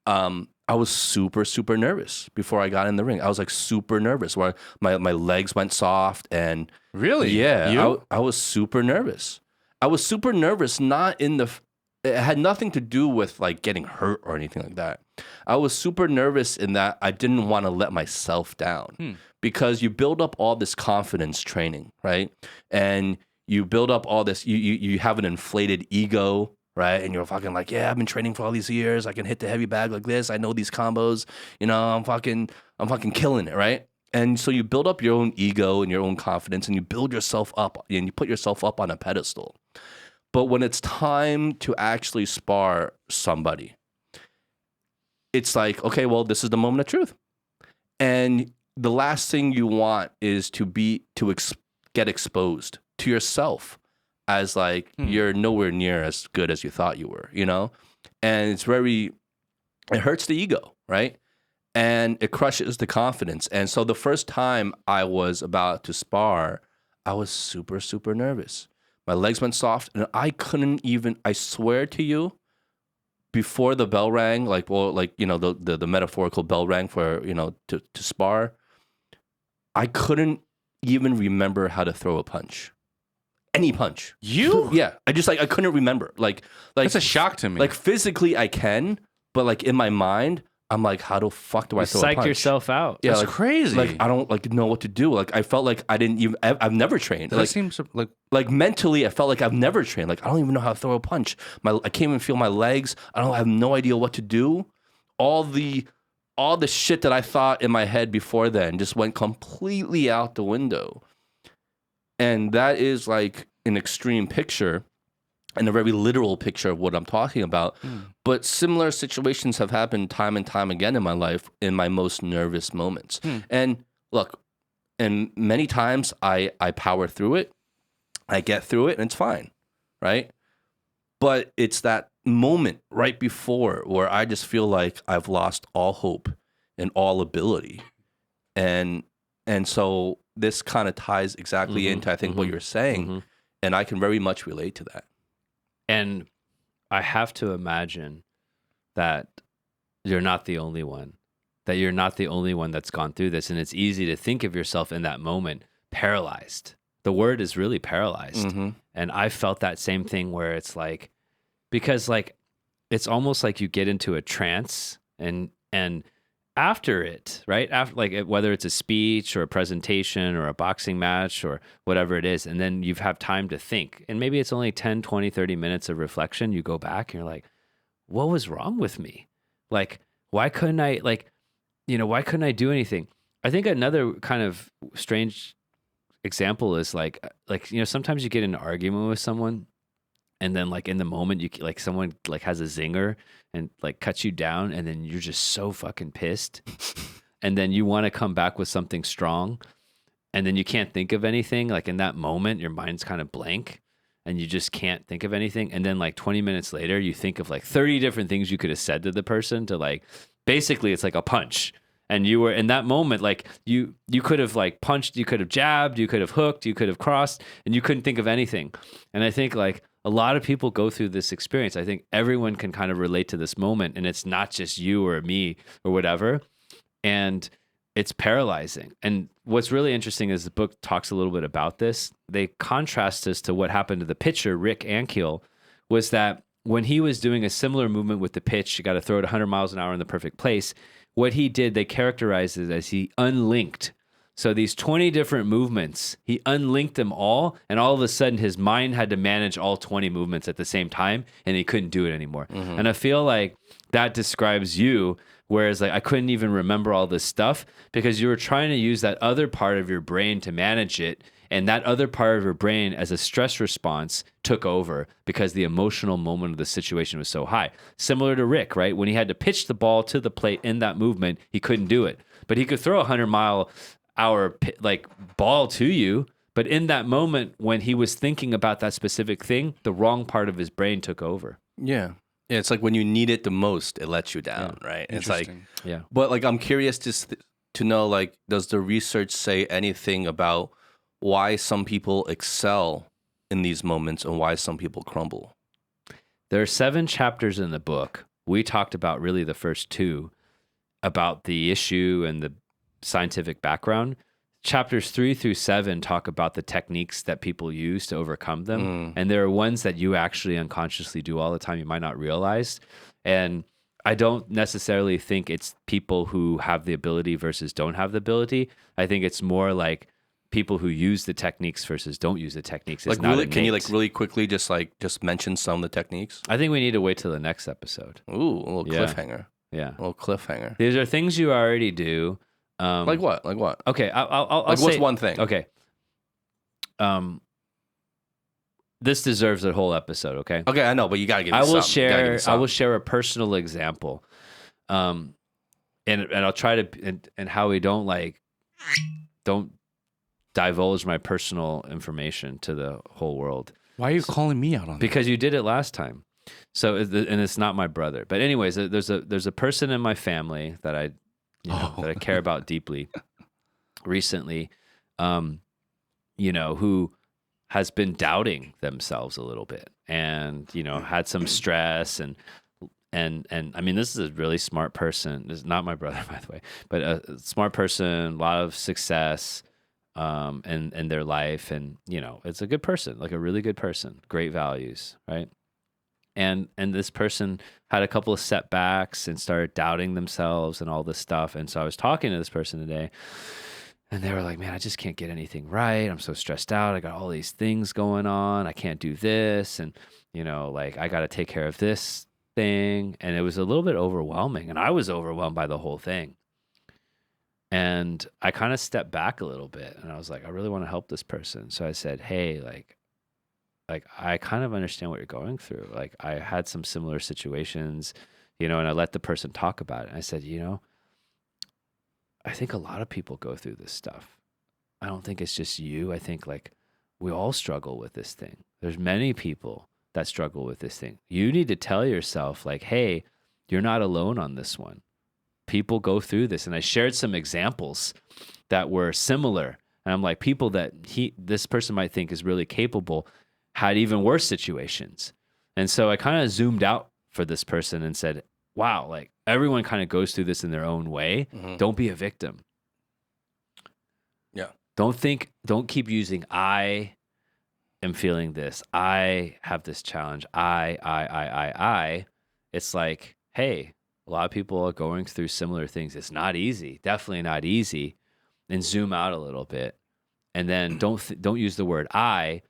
I was super, super nervous before I got in the ring. I was like super nervous where my legs went soft and really? Yeah, I was super nervous. I was super nervous, it had nothing to do with like getting hurt or anything like that. I was super nervous in that I didn't want to let myself down because you build up all this confidence training, right? And you build up all this, you have an inflated ego, right? And you're fucking like, yeah, I've been training for all these years. I can hit the heavy bag like this. I know these combos, I'm fucking killing it, right? And so you build up your own ego and your own confidence and you build yourself up and you put yourself up on a pedestal. But when it's time to actually spar somebody, it's like, okay, well, this is the moment of truth. And the last thing you want is to get exposed to yourself as like you're nowhere near as good as you thought you were, And it hurts the ego, right? And it crushes the confidence. And so the first time I was about to spar, I was super, super nervous. My legs went soft and I swear to you, before the bell rang, the metaphorical bell rang for, to spar, I couldn't even remember how to throw a punch. Any punch. You? Yeah. I couldn't remember. Like that's a shock to me. Like physically I can, but like in my mind, I'm like, how the fuck do I throw a punch? Psych yourself out. Yeah, that's crazy. Like I don't know what to do. Like I felt like I've never trained. That seems like mentally, I felt like I've never trained. Like I don't even know how to throw a punch. I can't even feel my legs. I have no idea what to do. All the shit that I thought in my head before then just went completely out the window. And that is like an extreme picture and a very literal picture of what I'm talking about. But similar situations have happened time and time again in my life in my most nervous moments. And look, and many times I power through it. I get through it and it's fine, right? But it's that moment right before where I just feel like I've lost all hope and all ability. And so this kind of ties exactly into, I think, what you're saying. And I can very much relate to that. And I have to imagine that you're not the only one, that's gone through this. And it's easy to think of yourself in that moment paralyzed. The word is really paralyzed. And I felt that same thing where it's like, because like, it's almost like you get into a trance and after it, right? After, like, whether it's a speech or a presentation or a boxing match or whatever it is, and then you have time to think. And maybe it's only 10, 20, 30 minutes of reflection. You go back and you're like, what was wrong with me? Like, why couldn't I, why couldn't I do anything? I think another kind of strange example is like, sometimes you get in an argument with someone and then like in the moment you like someone like has a zinger and like cuts you down and then you're just so fucking pissed. And then you want to come back with something strong and then you can't think of anything. Like in that moment, your mind's kind of blank and you just can't think of anything. And then like 20 minutes later, you think of like 30 different things you could have said to the person to like, basically it's like a punch. And you were in that moment, like you could have like punched, you could have jabbed, you could have hooked, you could have crossed, and you couldn't think of anything. And I think like a lot of people go through this experience. I think everyone can kind of relate to this moment, and it's not just you or me or whatever. And it's paralyzing. And what's really interesting is the book talks a little bit about this. They contrast this to what happened to the pitcher, Rick Ankiel, was that when he was doing a similar movement with the pitch, you got to throw it 100 miles an hour in the perfect place. What he did, they characterized it as he unlinked. So these 20 different movements, he unlinked them all, and all of a sudden his mind had to manage all 20 movements at the same time, and he couldn't do it anymore. And I feel like that describes you, whereas like I couldn't even remember all this stuff because you were trying to use that other part of your brain to manage it, and that other part of your brain as a stress response took over because the emotional moment of the situation was so high. Similar to Rick, right? When he had to pitch the ball to the plate in that movement, he couldn't do it. But he could throw a 100-mile-hour like ball to you. But in that moment, when he was thinking about that specific thing, the wrong part of his brain took over. Yeah. Yeah, it's like when you need it the most, it lets you down, right? It's like, yeah. But like, I'm curious to know, like, does the research say anything about why some people excel in these moments and why some people crumble? There are 7 chapters in the book. We talked about really the first 2 about the issue and the scientific background. Chapters 3 through 7 talk about the techniques that people use to overcome them. And there are ones that you actually unconsciously do all the time you might not realize. And I don't necessarily think it's people who have the ability versus don't have the ability. I think it's more like people who use the techniques versus don't use the techniques. It's like, not really, innate. can you like really quickly just mention some of the techniques? I think we need to wait till the next episode. Ooh, a little Yeah. cliffhanger. Yeah. A little cliffhanger. These are things you already do. Like what? Like what? Okay, I'll Like, say, what's one thing? Okay. This deserves a whole episode. Okay. Okay, I know, but you gotta give me I will something. You gotta give me share. I something. will share a personal example, and I'll try to and how we don't divulge my personal information to the whole world. Why are you calling me out on that? Because you did it last time. So and it's not my brother. But anyways, there's a person in my family that I that I care about deeply recently, who has been doubting themselves a little bit and, had some stress and I mean, this is a really smart person. This is not my brother, by the way, but a smart person, a lot of success, in their life. And, it's a good person, like a really good person, great values. Right. And this person had a couple of setbacks and started doubting themselves and all this stuff. And so I was talking to this person today, and they were like, man, I just can't get anything right. I'm so stressed out. I got all these things going on. I can't do this. And, I got to take care of this thing. And it was a little bit overwhelming. And I was overwhelmed by the whole thing. And I kind of stepped back a little bit, and I was like, I really want to help this person. So I said, hey, like I kind of understand what you're going through. Like, I had some similar situations, and I let the person talk about it. And I said, I think a lot of people go through this stuff. I don't think it's just you. I think like we all struggle with this thing. There's many people that struggle with this thing. You need to tell yourself like, hey, you're not alone on this one. People go through this. And I shared some examples that were similar. And I'm like, people that this person might think is really capable had even worse situations. And so I kind of zoomed out for this person and said, wow, like everyone kind of goes through this in their own way. Don't be a victim. Yeah. Don't keep using I am feeling this. I have this challenge. I. It's like, hey, a lot of people are going through similar things. It's not easy. Definitely not easy. And zoom out a little bit. And then don't use the word I,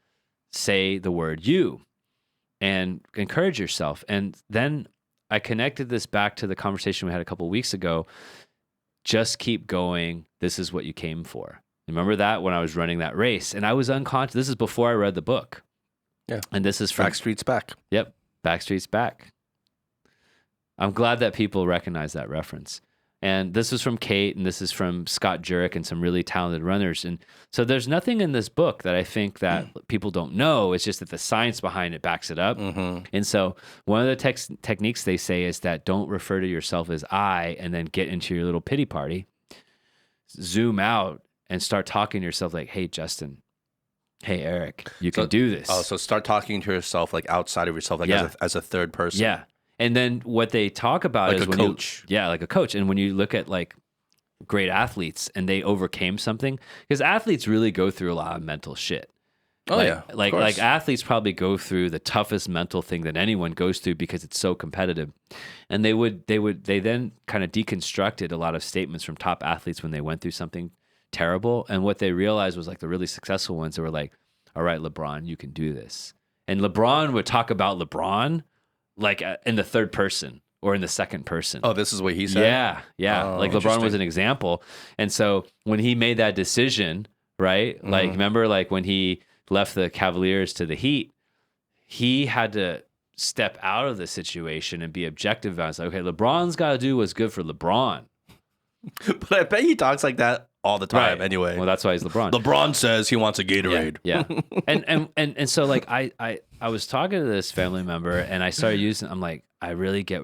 say the word you, and encourage yourself. And then I connected this back to the conversation we had a couple of weeks ago. Just keep going. This is what you came for. Remember that when I was running that race and I was unconscious. This is before I read the book. Yeah. And this is from Backstreet's Back. Yep. Backstreet's Back. I'm glad that people recognize that reference. And this is from Kate, and this is from Scott Jurek and some really talented runners. And so there's nothing in this book that I think that people don't know. It's just that the science behind it backs it up. And so one of the techniques they say is that don't refer to yourself as I and then get into your little pity party. Zoom out and start talking to yourself like, hey, Justin, hey, Eric, you can do this. Oh, so start talking to yourself like outside of yourself, like as a third person. Yeah. And then what they talk about like is a when coach. like a coach. And when you look at like great athletes and they overcame something, because athletes really go through a lot of mental shit. Oh, like, yeah. Like athletes probably go through the toughest mental thing that anyone goes through because it's so competitive. And they then kind of deconstructed a lot of statements from top athletes when they went through something terrible. And what they realized was like the really successful ones that were like, all right, LeBron, you can do this. And LeBron would talk about LeBron like in the third person or in the second person. Oh, this is what he said? Yeah. Oh, like LeBron was an example. And so when he made that decision, right? Like, remember like when he left the Cavaliers to the Heat, he had to step out of the situation and be objective. I was like, okay, LeBron's got to do what's good for LeBron. But I bet he talks like that all the time anyway. Well, that's why he's LeBron. LeBron says he wants a Gatorade. Yeah. And so like I was talking to this family member and I started using, I'm like, I really get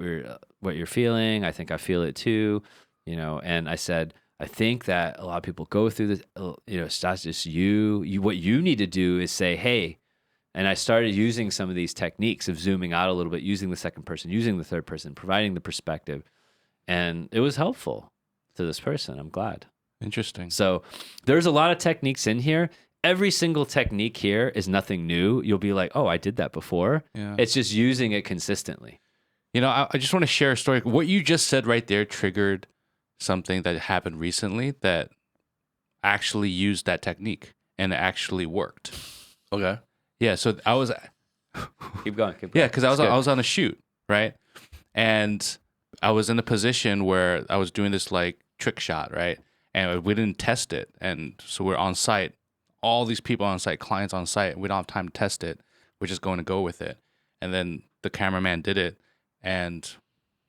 what you're feeling. I think I feel it too, you know. And I said, I think that a lot of people go through this, you know, it's not just you. What you need to do is say, hey, and I started using some of these techniques of zooming out a little bit, using the second person, using the third person, providing the perspective. And it was helpful to this person. I'm glad. Interesting. So there's a lot of techniques in here. Every single technique here is nothing new. You'll be like, oh, I did that before. Yeah. It's just using it consistently. You know, I just want to share a story. What you just said right there triggered something that happened recently that actually used that technique and it actually worked. Okay. Yeah. So I was, Keep going. yeah, because I was on a shoot, right? And I was in a position where I was doing this like trick shot, right? And we didn't test it. And so we're on site, all these people on site, clients on site. We don't have time to test it. We're just going to go with it. And then the cameraman did it and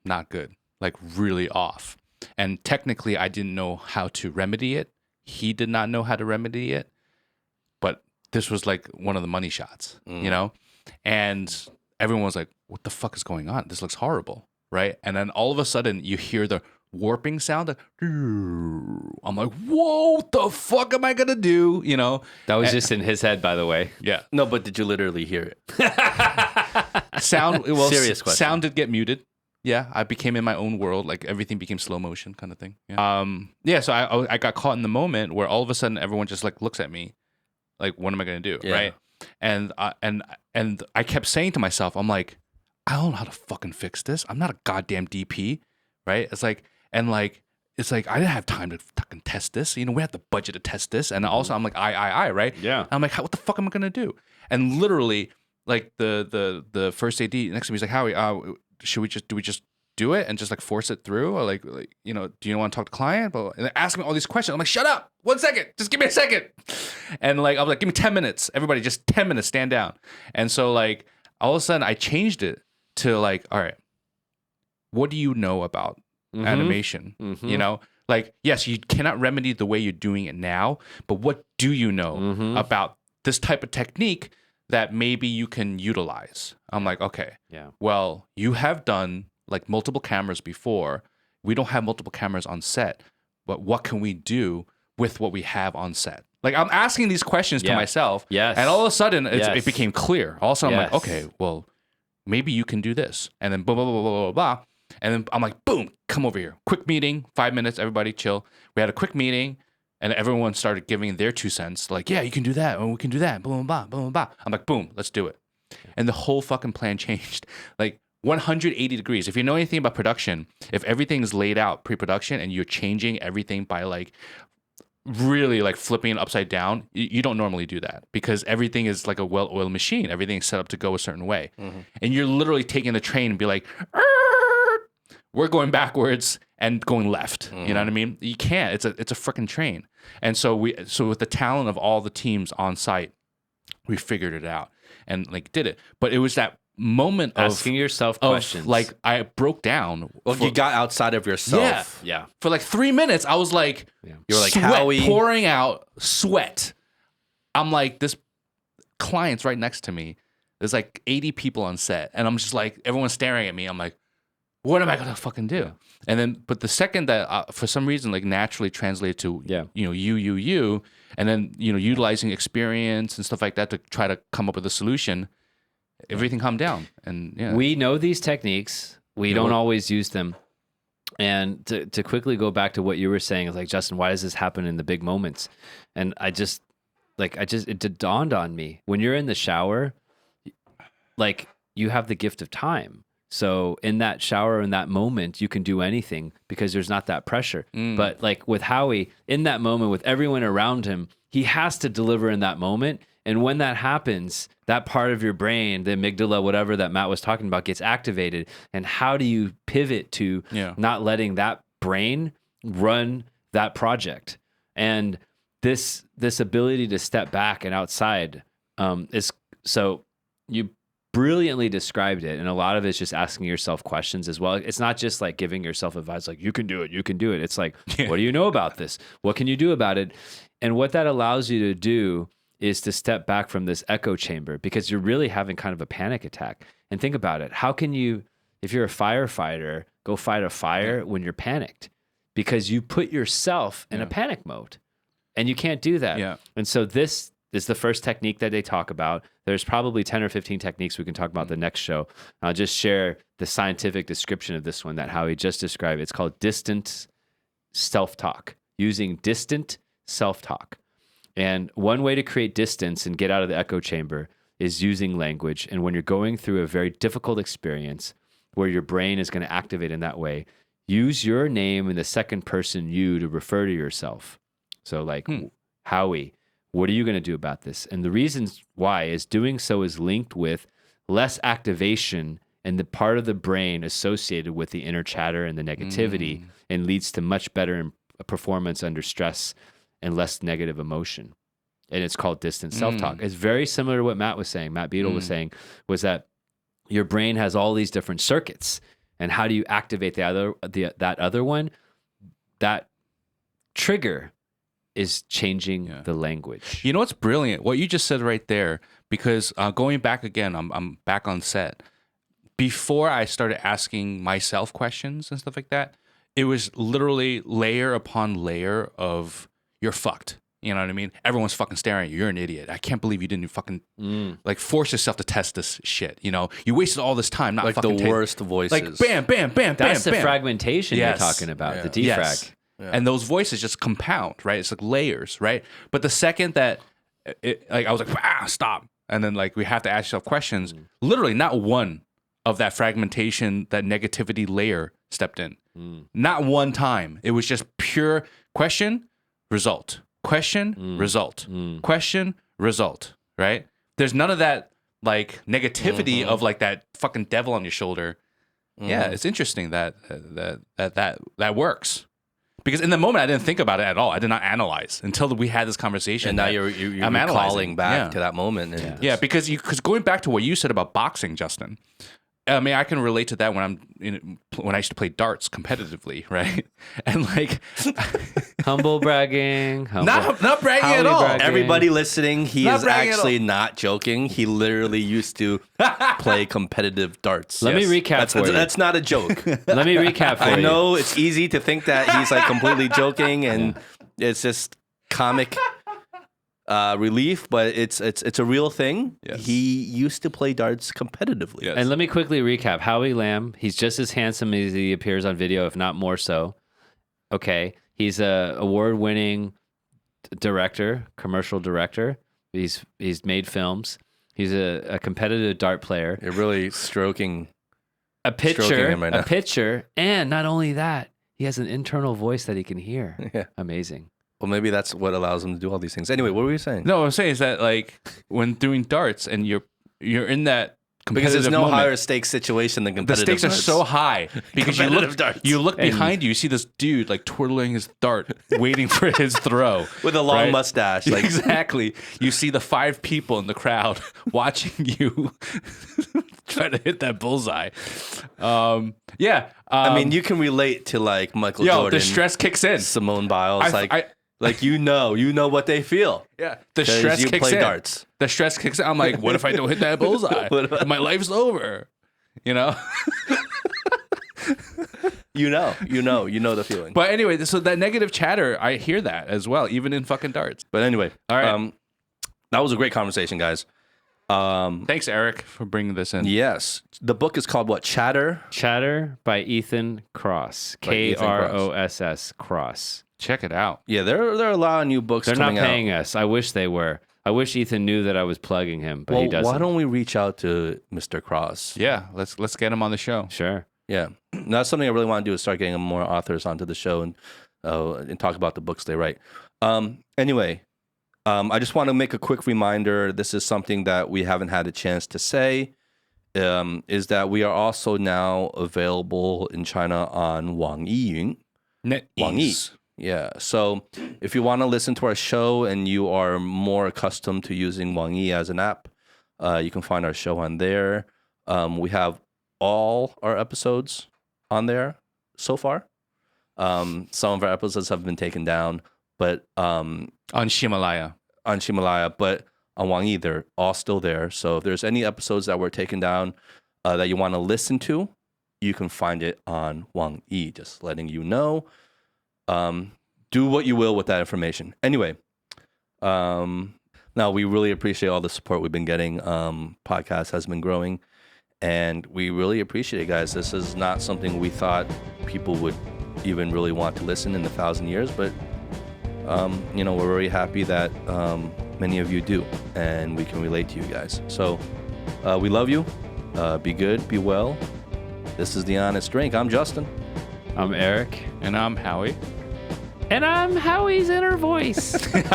not good, like really off. And technically, I didn't know how to remedy it. He did not know how to remedy it. But this was like one of the money shots, you know? And everyone was like, what the fuck is going on? This looks horrible, right? And then all of a sudden, you hear the warping sound. I'm like, whoa, what the fuck am I going to do? You know? That was just in his head, by the way. Yeah. No, but did you literally hear it? Serious question. Sound did get muted. Yeah, I became in my own world, like everything became slow motion kind of thing. Yeah. So I got caught in the moment where all of a sudden everyone just like looks at me, like, what am I gonna do, right? And I kept saying to myself, I'm like, I don't know how to fucking fix this. I'm not a goddamn DP, right? It's like I didn't have time to fucking test this. You know, we have the budget to test this, and also I'm like, right? Yeah. And I'm like, what the fuck am I gonna do? And literally, like the first AD next to me is like, Howie, do we just do it and just like force it through, or like you know, do you want to talk to client? But and they ask me all these questions. I'm like, shut up, 1 second, just give me a second. And like I was like, give me 10 minutes, everybody, just 10 minutes, stand down. And so like all of a sudden I changed it to like, all right, what do you know about animation? You know, like yes, you cannot remedy the way you're doing it now, but what do you know about this type of technique that maybe you can utilize. I'm like, okay, well, you have done like multiple cameras before. We don't have multiple cameras on set, but what can we do with what we have on set? Like I'm asking these questions to myself, and all of a sudden it became clear. All of a sudden I'm like, okay, well, maybe you can do this, and then blah blah blah blah blah blah, and then I'm like, boom, come over here, quick meeting, 5 minutes, everybody chill. We had a quick meeting, and everyone started giving their 2 cents, like, yeah, you can do that, and we can do that, blah blah blah blah blah blah. I'm like, boom, let's do it, and the whole fucking plan changed, like 180 degrees. If you know anything about production, if everything's laid out pre-production and you're changing everything by like really like flipping it upside down, you don't normally do that because everything is like a well-oiled machine. Everything's set up to go a certain way. And you're literally taking the train and be like, we're going backwards and going left. You know what I mean? You can't. It's a freaking train. And so with the talent of all the teams on site, we figured it out and like did it. But it was that moment asking yourself questions. Like I broke down. Well, you got outside of yourself. Yeah. For like 3 minutes, I was like, you were like, sweat Howie, pouring out, sweat. I'm like, this client's right next to me. There's like 80 people on set, and I'm just like, everyone's staring at me. I'm like, what am I gonna fucking do? And then, but the second that for some reason like naturally translated to you, and then utilizing experience and stuff like that to try to come up with a solution. Everything calmed down, and we know these techniques. We don't always use them. And to quickly go back to what you were saying, is like, Justin, why does this happen in the big moments? And it dawned on me when you're in the shower, like you have the gift of time. So in that shower, in that moment, you can do anything because there's not that pressure. But like with Howie, in that moment, with everyone around him, he has to deliver in that moment. And when that happens, that part of your brain, the amygdala, whatever that Matt was talking about, gets activated. And how do you pivot to not letting that brain run that project? And this ability to step back and outside is, so you brilliantly described it. And a lot of it's just asking yourself questions as well. It's not just like giving yourself advice, like you can do it, you can do it. It's like, what do you know about this? What can you do about it? And what that allows you to do is to step back from this echo chamber, because you're really having kind of a panic attack. And think about it. How can you, if you're a firefighter, go fight a fire when you're panicked? Because you put yourself in a panic mode, and you can't do that. Yeah. And so this is the first technique that they talk about. There's probably 10 or 15 techniques we can talk about the next show. I'll just share the scientific description of this one that Howie just described. It's called distant self-talk, using distant self-talk. And one way to create distance and get out of the echo chamber is using language. And when you're going through a very difficult experience where your brain is going to activate in that way, use your name in the second person you to refer to yourself. So like, Howie, what are you going to do about this? And the reasons why is doing so is linked with less activation and the part of the brain associated with the inner chatter and the negativity, and leads to much better performance under stress and less negative emotion. And it's called distant self-talk. It's very similar to what Matt was saying. Matt Beadle was saying was that your brain has all these different circuits, and how do you activate that other one? That trigger is changing the language. You know what's brilliant? What you just said right there, because going back again, I'm back on set. Before I started asking myself questions and stuff like that, it was literally layer upon layer of you're fucked. You know what I mean? Everyone's fucking staring at you. You're an idiot. I can't believe you didn't fucking like force yourself to test this shit. You know, you wasted all this time. Not like fucking the worst voices. Like bam, bam, bam, That's bam, the bam. fragmentation you're talking about. The defrag. Yes. Yeah. And those voices just compound, right? It's like layers, right? But the second that like I was like, stop, and then like we have to ask yourself questions. Literally, not one of that fragmentation, that negativity layer stepped in. Not one time. It was just pure question, result. Question, result. Question, result. Right? There's none of that like negativity of like that fucking devil on your shoulder. Yeah, it's interesting that works. Because in the moment I didn't think about it at all. I did not analyze until we had this conversation. And now you're recalling back to that moment. And because going back to what you said about boxing, Justin. I mean, I can relate to that when when I used to play darts competitively, right? And like, Humble bragging. not bragging at all. bragging. Everybody listening, he Not is bragging at actually not joking. He literally used to play competitive darts. Let me recap for you. That's not a joke. Let me recap for you. I know it's easy to think that he's like completely joking and it's just comic relief, but it's a real thing. Yes. He used to play darts competitively. Yes. And let me quickly recap. Howie Lamb, he's just as handsome as he appears on video, if not more so. Okay. He's a award-winning director, commercial director. He's made films. He's a competitive dart player. You're really stroking A pitcher, him right now. a pitcher, and not only that, he has an internal voice that he can hear. Yeah. Amazing. Well, maybe that's what allows him to do all these things. Anyway, what were you saying? No, what I'm saying is that like when doing darts and you're in that Because competitive there's no moment, higher stakes situation than the competitive stakes are darts. so high because Competitive darts. you look behind you see this dude like twirling his dart, waiting for his throw With a long right? mustache. Like, Exactly. You see the 5 people in the crowd watching you try to hit that bullseye. I mean, you can relate to like Michael yo, Jordan, the stress kicks in. Simone Biles. I- Like you know what they feel. Yeah, the 'Cause stress you kicks play in. darts. The stress kicks in. I'm like, what if I don't hit that bullseye? My life's over. You know. You know the feeling. But anyway, so that negative chatter, I hear that as well, even in fucking darts. But anyway, All right. that was a great conversation, guys. Thanks, Eric, for bringing this in. Yes, the book is called what? Chatter. Chatter by Ethan Kross. By Ethan Kross. Kross. Kross. Check it out. Yeah, there are a lot of new books They're not coming paying out. us. I wish they were. I wish Ethan knew that I was plugging him, but Well, he doesn't. why don't we reach out to Mr. Cross? Yeah, let's get him on the show. Sure. Yeah, that's something I really want to do is start getting more authors onto the show and talk about the books they write. Anyway, I just want to make a quick reminder. This is something that we haven't had a chance to say. Is that we are also now available in China on网易云.网易. Yeah. So if you want to listen to our show and you are more accustomed to using Wang Yi as an app, you can find our show on there. We have all our episodes on there so far. Some of our episodes have been taken down, but On Himalaya. but on Wang Yi, they're all still there. So if there's any episodes that were taken down that you want to listen to, you can find it on Wang Yi. Just letting you know. Do what you will with that information. Anyway, now we really appreciate all the support we've been getting. Podcast has been growing, and we really appreciate it, guys. This is not something we thought people would even really want to listen in 1,000 years, but we're very happy that many of you do, and we can relate to you guys. So we love you. Be good, be well. This is The Honest Drink. I'm Justin. I'm Eric. And I'm Howie. And I'm Howie's inner voice. Good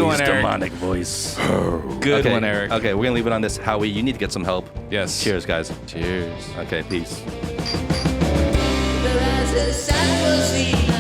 one, Eric. Demonic voice. Good Okay, one, Eric. Okay, we're gonna leave it on this. Howie, you need to get some help. Yes. Cheers, guys. Cheers. Okay, peace. The rising sun will see.